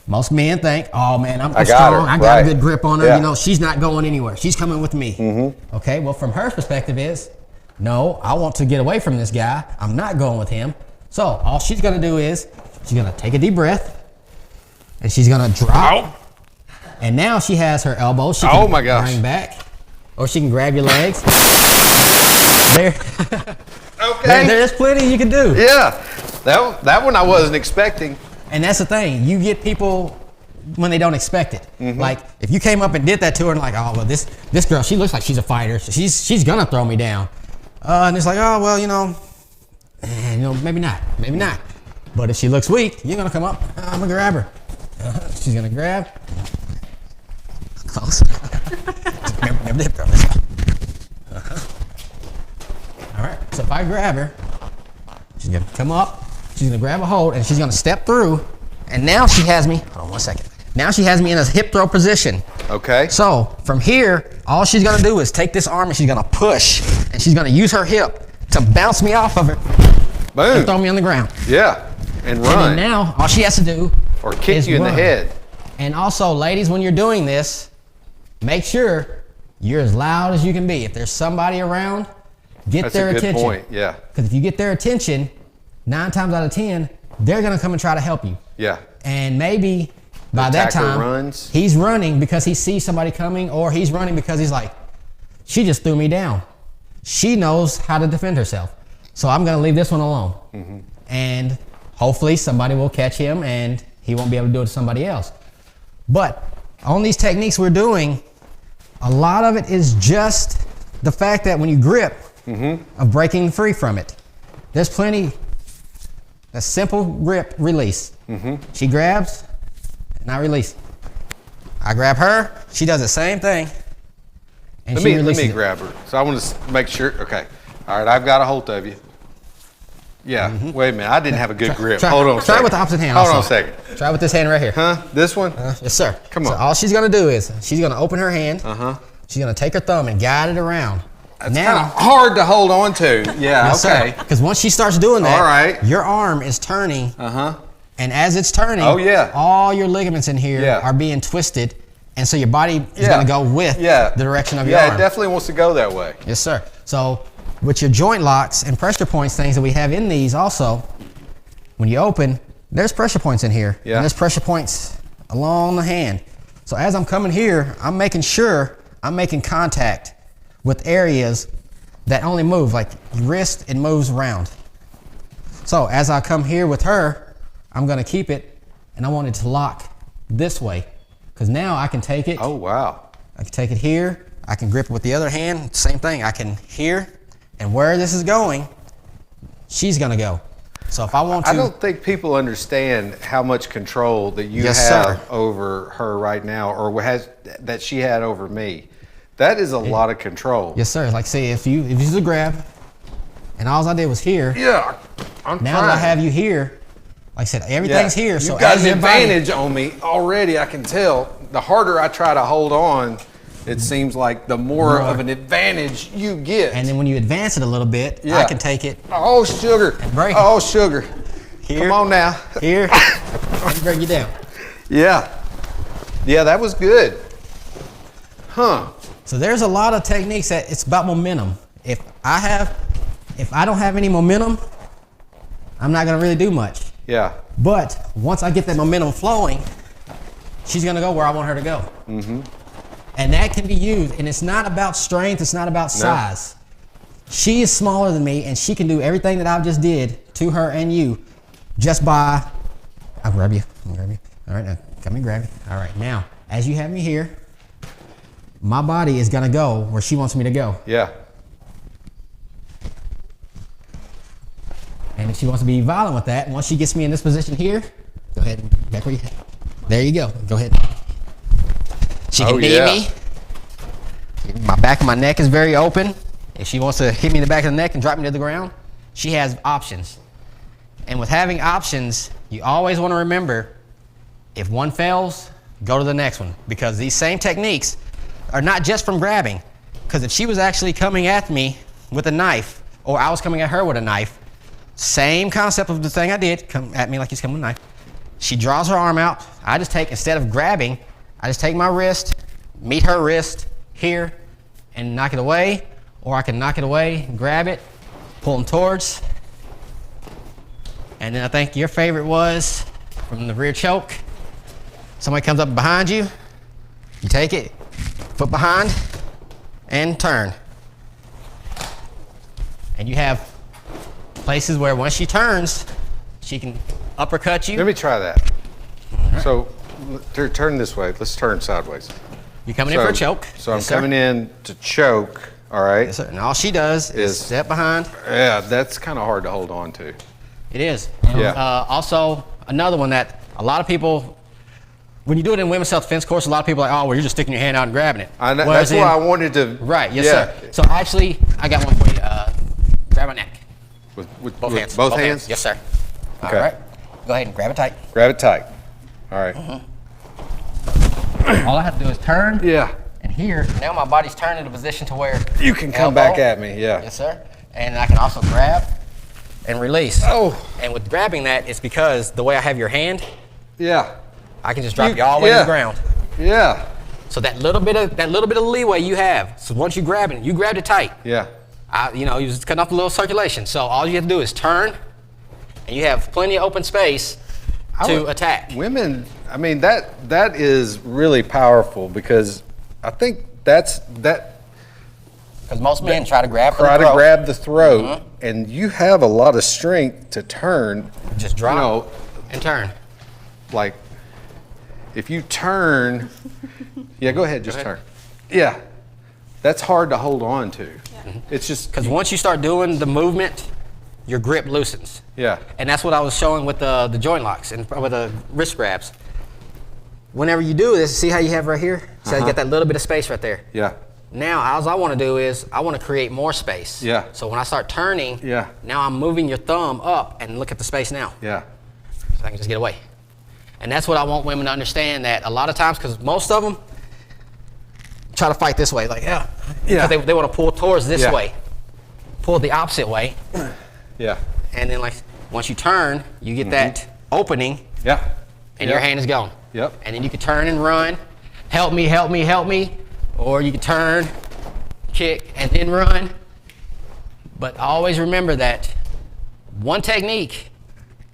most men think, oh man, I'm got strong. her, I got right. a good grip on her. Yeah. You know, she's not going anywhere. She's coming with me. Okay. Well, from her perspective is, no, I want to get away from this guy. I'm not going with him. So all she's gonna do is she's gonna take a deep breath, and she's gonna drop. Ow. And now she has her elbows. She Oh can my gosh. bring back, or she can grab your legs. There. Okay. There's plenty you can do. Yeah. That one I wasn't expecting. And that's the thing. You get people when they don't expect it. Like if you came up and did that to her and like, oh well, this girl, she looks like she's a fighter. So she's gonna throw me down. And it's like, oh well, maybe not. But if she looks weak, you're gonna come up. I'm gonna grab her. She's gonna grab. Close. Remember the hip thrust. All right. So if I grab her, she's gonna come up. She's gonna grab a hold and she's gonna step through. And now she has me. Hold on 1 second. Now she has me in a hip throw position. Okay. So from here, all she's gonna do is take this arm and she's gonna push, and she's gonna use her hip to bounce me off of it Boom. and throw me on the ground. Yeah. And And run. then now, all she has to do or kick is you in the run. head. And also, ladies, when you're doing this, make sure you're as loud as you can be. If there's somebody around, get That's their a good attention. point. Yeah. Because if you get their attention, 9 times out of 10, they're gonna come and try to help you. Yeah. And maybe by that attacker time, runs. he's running because he sees somebody coming, or he's running because he's like, she just threw me down. She knows how to defend herself. So I'm gonna leave this one alone. And hopefully somebody will catch him and he won't be able to do it to somebody else. But on these techniques we're doing, a lot of it is just the fact that when you grip, of breaking free from it. There's plenty, a simple grip, release. She grabs, and I release. I grab her, she does the same thing, and Let she me releases it. grab her. So I want to make sure. Okay. All right. I've got a hold of you. Yeah. Wait a minute. I didn't have a good grip. Hold on a second. Try it with the opposite hand Hold on a also. second. Try it with this hand right here. Huh? This one? Yes, sir. Come on. So all she's gonna do is she's gonna open her hand. She's gonna take her thumb and guide it around. It's kind of hard to hold on to. Yeah. Yes, okay. Because once she starts doing that, All right. your arm is turning. Uh-huh. And as it's turning, Oh, yeah. all your ligaments in here Yeah. are being twisted, and so your body is Yeah. gonna go with Yeah. the direction of your Yeah. arm. It definitely wants to go that way. Yes, sir. So with your joint locks and pressure points, things that we have in these also, when you open, there's pressure points in here. Yeah. And there's pressure points along the hand. So as I'm coming here, I'm making sure I'm making contact with areas that only move, like your wrist, it moves around. So as I come here with her, I'm gonna keep it, and I want it to lock this way, because now I can take it. Oh, wow. I can take it here. I can grip it with the other hand. Same thing. I can here, and where this is going, she's gonna go. So if I want to, I don't think people understand how much control that you Yes, have sir. over her right now, or that she had over me. That is a lot of control. yes, sir. Like say if you use a grab, and all I did was here. Yeah. I'm Now trying. that I have you here, like I said, everything's here. So You've got as an your body- advantage on me already, I can tell. The harder I try to hold on, it seems like the more of an advantage you get. and then when you advance it a little bit, I Yeah. can take it Oh, sugar. break it. Oh, sugar. here. Come on now. Here, and break you down. Yeah. Yeah, that was good. Huh. So there's a lot of techniques that it's about momentum. if I don't have any momentum, I'm not gonna really do much. Yeah. But once I get that momentum flowing, she's gonna go where I want her to go. Mm-hmm. And that can be used, and it's not about strength, it's not about size. She is smaller than me, and she can do everything that I've just did to her and you just by, I'll grab you. All right, now come and grab me. All right, now, as you have me here, my body is gonna go where she wants me to go. Yeah. And if she wants to be violent with that, once she gets me in this position here, go ahead and back where you there you go. Go ahead. She can knee me. My back of my neck is very open. If she wants to hit me in the back of the neck and drop me to the ground, she has options. And with having options, you always want to remember, if one fails, go to the next one. Because these same techniques are not just from grabbing. Because if she was actually coming at me with a knife, or I was coming at her with a knife, same concept of the thing I did, come at me like he's coming with a knife. She draws her arm out. I just take, instead of grabbing, I just take my wrist, meet her wrist here, and knock it away. Or I can knock it away, grab it, pull them towards. And then I think your favorite was from the rear choke. Somebody comes up behind you, you take it, foot behind, and turn. And you have places where once she turns, she can uppercut you. Let me try that. Right. So turn this way. Let's turn sideways. You're coming in for a choke. So I'm coming in to choke. All right. Yes, sir. And all she does is step behind. Yeah, that's kind of hard to hold on to. It is. Yeah. Also, another one that a lot of people, when you do it in women's self-defense course, a lot of people are like, oh, well, you're just sticking your hand out and grabbing it. That's why I wanted to. Right. Yes, sir. So actually, I got one for you. Grab my neck. With both hands. Both hands? Yes, sir. Okay. All right. Go ahead and grab it tight. Grab it tight. All right. All I have to do is turn. Yeah. And here, now my body's turned in a position to where you can come back at me. Yeah. Yes, sir. And I can also grab and release. Oh. And with grabbing that, it's because the way I have your hand. Yeah. I can just drop you all the way to the ground. Yeah. So that little bit of leeway you have. So once you grab it, you grabbed it tight. Yeah. You know, you just cutting off a little circulation. So all you have to do is turn, and you have plenty of open space to attack. Women, I mean, that is really powerful because I think that's that. Because most men try to grab the throat, and you have a lot of strength to turn. Just drop and turn. Like, if you turn, yeah, go ahead, turn. Yeah, that's hard to hold on to. Yeah. It's just because once you start doing the movement, your grip loosens. Yeah. And that's what I was showing with the joint locks and with the wrist grabs. Whenever you do this, see how you have right here? See how you got that little bit of space right there? Yeah. Now, all I want to do is I want to create more space. Yeah. So when I start turning, yeah, now I'm moving your thumb up and look at the space now. Yeah. So I can just get away. And that's what I want women to understand, that a lot of times, because most of them try to fight this way, like, because they want to pull towards this way. Pull the opposite way. Yeah. And then, like, once you turn, you get that opening. Yeah. And your hand is gone. Yep. And then you can turn and run. Help me, help me, help me. Or you can turn, kick, and then run. But always remember that one technique,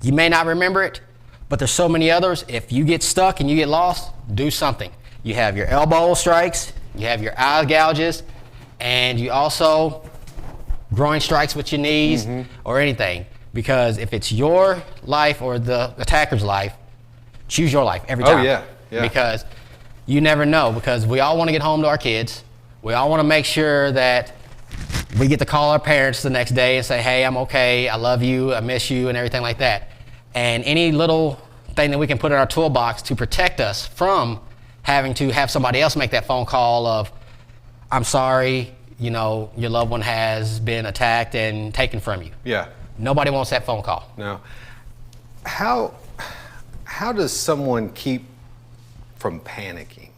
you may not remember it, but there's so many others. If you get stuck and you get lost, do something. You have your elbow strikes, you have your eye gouges, and you also groin strikes with your knees or anything. Because if it's your life or the attacker's life, choose your life every time. Oh, yeah. Yeah. Because you never know. Because we all want to get home to our kids. We all want to make sure that we get to call our parents the next day and say, hey, I'm okay, I love you, I miss you, and everything like that. And any little thing that we can put in our toolbox to protect us from having to have somebody else make that phone call of, I'm sorry, you know, your loved one has been attacked and taken from you. Yeah. Nobody wants that phone call. No. How does someone keep from panicking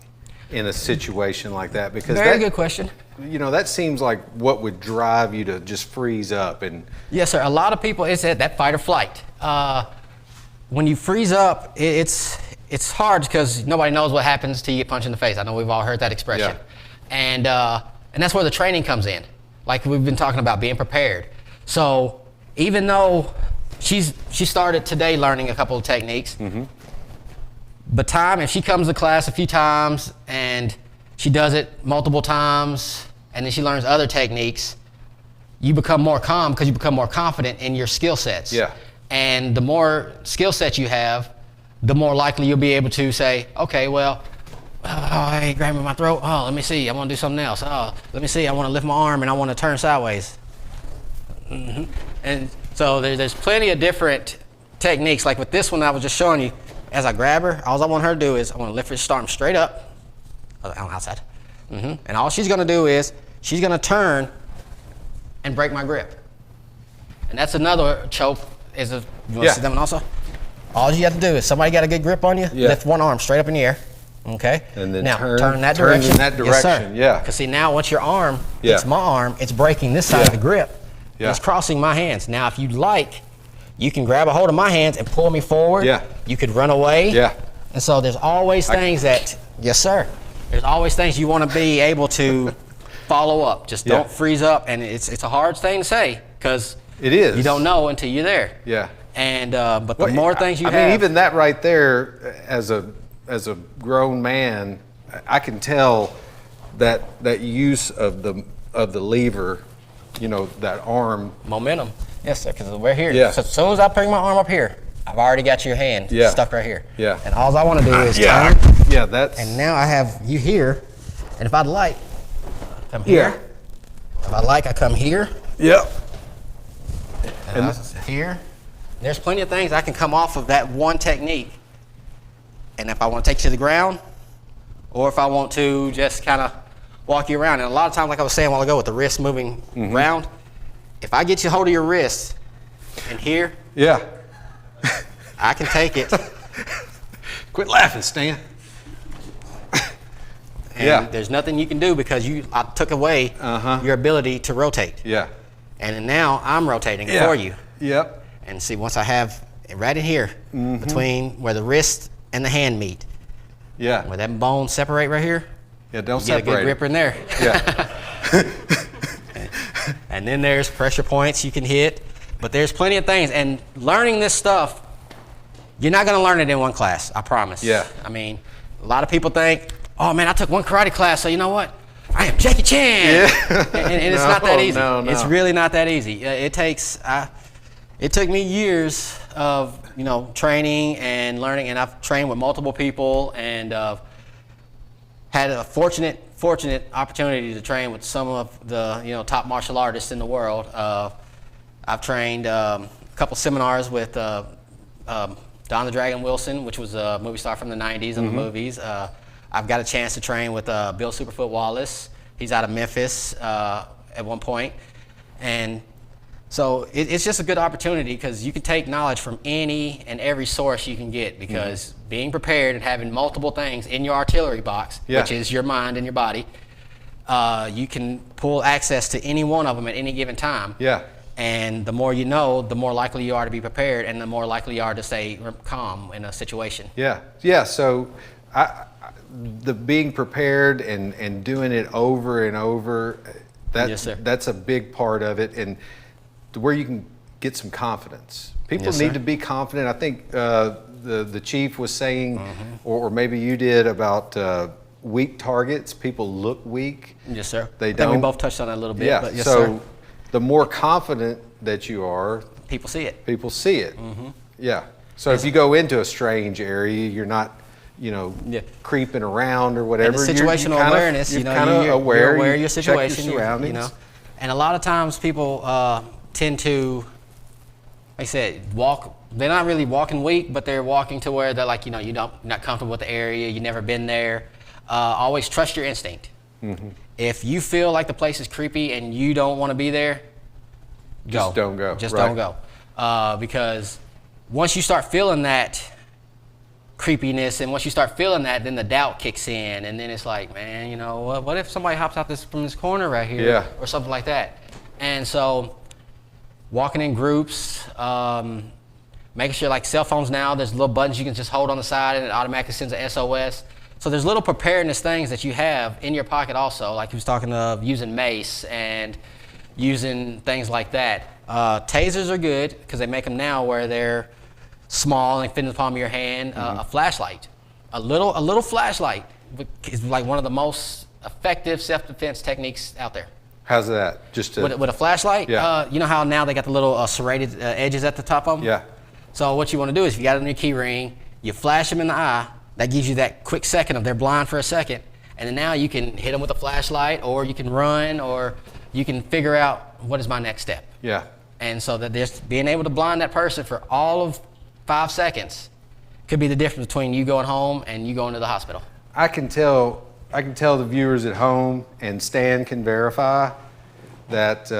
in a situation like that? Because very good question. You know, that seems like what would drive you to just freeze up. And yes, sir. A lot of people, it's that fight or flight. When you freeze up, it's hard because nobody knows what happens till you get punched in the face. I know we've all heard that expression. Yeah. And that's where the training comes in. like we've been talking about, being prepared. So even though she started today learning a couple of techniques, but if she comes to class a few times and she does it multiple times and then she learns other techniques, you become more calm because you become more confident in your skill sets. Yeah. And the more skill sets you have, the more likely you'll be able to say, okay, well, hey, grab me my throat. Oh, let me see. I want to do something else. Oh, let me see. I want to lift my arm and I want to turn sideways. And so there's plenty of different techniques. Like with this one I was just showing you, as I grab her, all I want her to do is I want to lift her arm straight up on the outside. And all she's going to do is she's going to turn and break my grip. And that's another choke. You want to see that one also? All you have to do is somebody got a good grip on you, lift one arm straight up in the air. Okay? And then now, turn that direction. in that direction. Yes, because see, now once your arm hits my arm, it's breaking this side of the grip. And it's crossing my hands. Now, if you'd like, you can grab a hold of my hands and pull me forward. You could run away. And so there's always things that, yes, sir. There's always things you want to be able to follow up. Just don't freeze up. And it's a hard thing to say because it is. You don't know until you're there. And but the more things you have. I mean, even that right there, as a grown man, I can tell that use of the lever, you know, that arm momentum. Yes, sir. Because we're here. So as soon as I bring my arm up here, I've already got your hand stuck right here. And all I want to do is turn. And now I have you here. And if I'd like, come here. If I'd like, I come here. And here. There's plenty of things I can come off of that one technique. And if I want to take you to the ground, or if I want to just kind of walk you around. And a lot of times, like I was saying a while ago, with the wrist moving around, if I get you hold of your wrist and here, I can take it. Quit laughing, Stan. And there's nothing you can do because I took away your ability to rotate. And then now I'm rotating for you. And see, once I have it right in here, between where the wrist and the hand meet, where that bone separate right here, don't you separate. Get a good gripper in there. And then there's pressure points you can hit, but there's plenty of things. And learning this stuff, you're not going to learn it in one class, I promise. I mean, a lot of people think, oh man, I took one karate class, so you know what? I am Jackie Chan. And it's not that easy. It's really not that easy. It took me years of training and learning, and I've trained with multiple people and had a fortunate opportunity to train with some of the top martial artists in the world. I've trained a couple seminars with Don the Dragon Wilson, which was a movie star from the 90s in the movies. I've got a chance to train with Bill Superfoot Wallace. He's out of Memphis at one point. And so it's just a good opportunity because you can take knowledge from any and every source you can get because being prepared and having multiple things in your artillery box, which is your mind and your body, you can pull access to any one of them at any given time. And the more you know, the more likely you are to be prepared and the more likely you are to stay calm in a situation. So the being prepared and doing it over and over, that's a big part of it. And where you can get some confidence. People need to be confident. I think the chief was saying, or maybe you did, about weak targets. People look weak. Yes, sir. They don't. We both touched on that a little bit. But yes, so the more confident that you are, people see it. People see it. So if you go into a strange area, you're not, creeping around or whatever. And the situational awareness, you're aware of your situation, And a lot of times people tend to, like I said, walk. They're not really walking weak, but they're walking to where they're like, you're not comfortable with the area. You've never been there. Always trust your instinct. If you feel like the place is creepy and you don't want to be there, just don't go. Don't go. Because once you start feeling that creepiness and once you start feeling that, then the doubt kicks in. And then it's like, man, what if somebody hops out from this corner right here or something like that? And so walking in groups, making sure, like cell phones now, there's little buttons you can just hold on the side and it automatically sends an SOS. So there's little preparedness things that you have in your pocket also. Like he was talking of using mace and using things like that. Tasers are good because they make them now where they're small and fit in the palm of your hand. A flashlight, a little flashlight is like one of the most effective self-defense techniques out there. How's that? Just to, with a flashlight? Yeah. You know how now they got the little serrated edges at the top of them? Yeah. So what you want to do is if you got it on your key ring, you flash them in the eye. That gives you that quick second of they're blind for a second. And then now you can hit them with a flashlight, or you can run, or you can figure out what is my next step. Yeah. And so that just being able to blind that person for all of 5 seconds could be the difference between you going home and you going to the hospital. I can tell the viewers at home, and Stan can verify that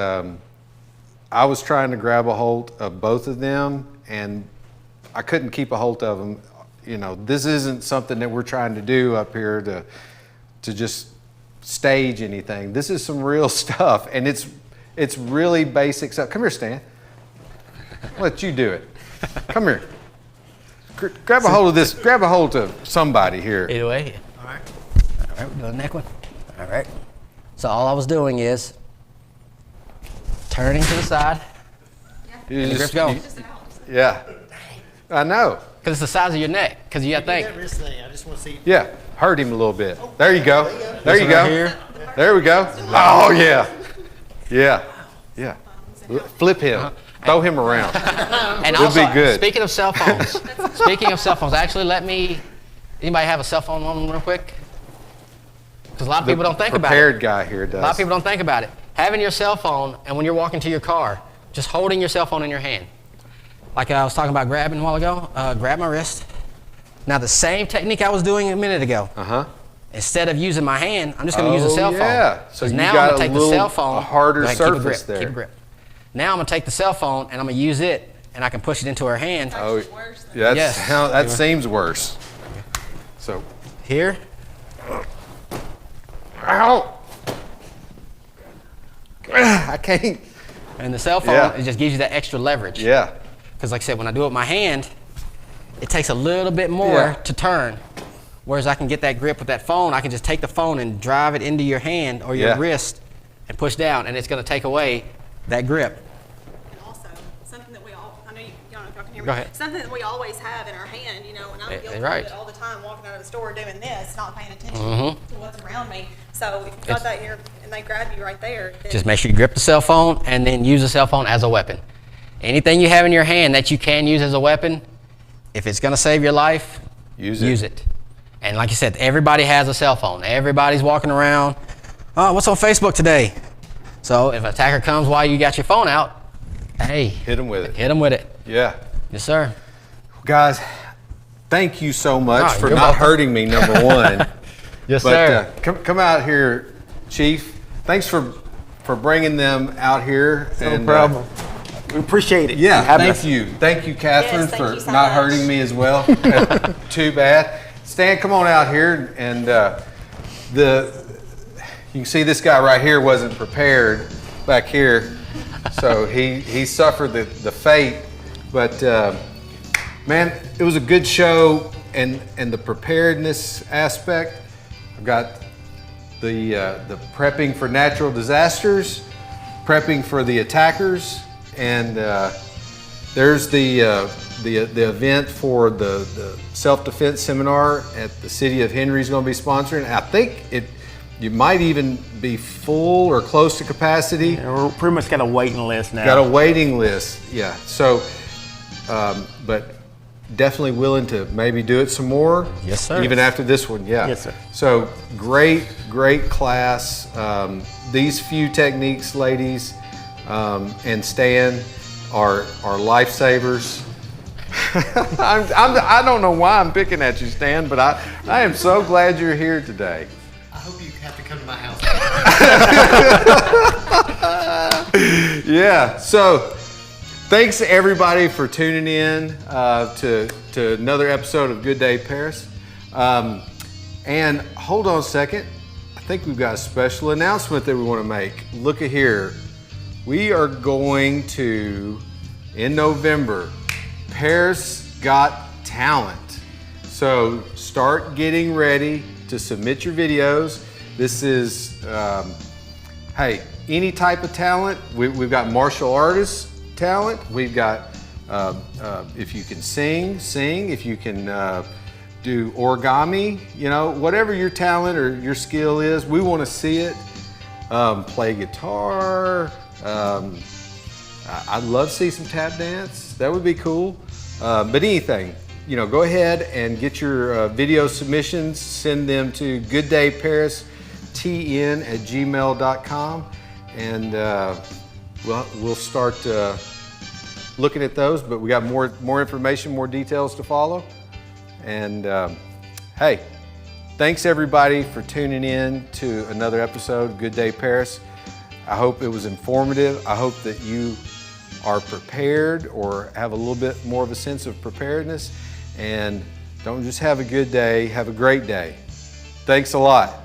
I was trying to grab a hold of both of them, and I couldn't keep a hold of them. You know, this isn't something that we're trying to do up here to just stage anything. This is some real stuff, and it's really basic stuff. Come here, Stan. I'll let you do it. Come here. Grab a hold of this. Grab a hold of somebody here. Either way. All right. All right, we're doing the neck one. All right. So all I was doing is turning to the side. You And the grip's going. Yeah. I know. Because it's the size of your neck. Because you got to think. I just want to see. Yeah. Hurt him a little bit. There you go. There you one go. right here. There we go. Oh, yeah. Yeah. Yeah. Flip him. Throw him around. And It'll also, be good. speaking of cell phones, actually anybody have a cell phone on them real quick? Because a lot of people don't think about it. Prepared guy here does. A lot of people don't think about it. Having your cell phone, and when you're walking to your car, just holding your cell phone in your hand. Like I was talking about grabbing a while ago, grab my wrist. Now the same technique I was doing a minute ago. Instead of using my hand, I'm just going to use a cell phone. Yeah. So now you I'm got going to take the cell phone. a harder Go ahead, surface there. Keep a grip. Now I'm going to take the cell phone and I'm going to use it, and I can push it into her hand. Oh, yeah, Yes. that seems worse. So Here. ow! I can't. And the cell phone, Yeah. it just gives you that extra leverage. Yeah. Because like I said, when I do it with my hand, it takes a little bit more to turn. Whereas I can get that grip with that phone, I can just take the phone and drive it into your hand or your wrist and push down, and it's going to take away that grip. And also, something that we all, I know you don't know if y'all can hear me. Go ahead. Something that we always have in our hand, you know, and I'm guilty right. of it all the time, walking out of the store doing this, not paying attention Mm-hmm. to what's around me. So if you've got that here and they grab you right there, then Just make sure you grip the cell phone and then use the cell phone as a weapon. Anything you have in your hand that you can use as a weapon, if it's going to save your life, use it. And like you said, everybody has a cell phone. Everybody's walking around, oh, what's on Facebook today? So if an attacker comes while you got your phone out, hey. Hit him with it. Hit them with it. Yeah. Yes, sir. Guys, thank you so much for you're not welcome. hurting me, number one. Yes, But come out here, Chief. Thanks for bringing them out here. No problem. We appreciate it. Yeah, Having thank us. you. Thank you, Catherine, Yes, thank for you so not much. hurting me as well. Too bad. Stan, come on out here. And you can see this guy right here wasn't prepared back here. So he suffered the fate. But man, it was a good show. And the preparedness aspect, I've got the prepping for natural disasters, prepping for the attackers, and there's the event for the self-defense seminar at the city of Henry's going to be sponsoring. I think you might even be full or close to capacity. Yeah, we're pretty much got a waiting list now. Got a waiting list, yeah. So, but definitely willing to maybe do it some more. Yes, sir. Even after this one, yeah. Yes, sir. So great class. These few techniques, ladies, and Stan are lifesavers. I don't know why I'm picking at you, Stan, but I am so glad you're here today. I hope you have to come to my house. Yeah, so thanks to everybody for tuning in to another episode of Good Day Paris. And hold on a second. I think we've got a special announcement that we want to make. Look at here. We are going to, in November, Paris Got Talent. So start getting ready to submit your videos. This is hey, any type of talent. We've got martial artist talent. We've got, if you can sing. If you can do origami, you know, whatever your talent or your skill is, we want to see it. Play guitar. I'd love to see some tap dance. That would be cool. But anything, you know, go ahead and get your video submissions. Send them to gooddayparistn@gmail.com, and we'll start looking at those. But we got more information, more details to follow. And hey, thanks everybody for tuning in to another episode of Good Day Paris. I hope it was informative. I hope that you are prepared or have a little bit more of a sense of preparedness. And don't just have a good day, have a great day. Thanks a lot.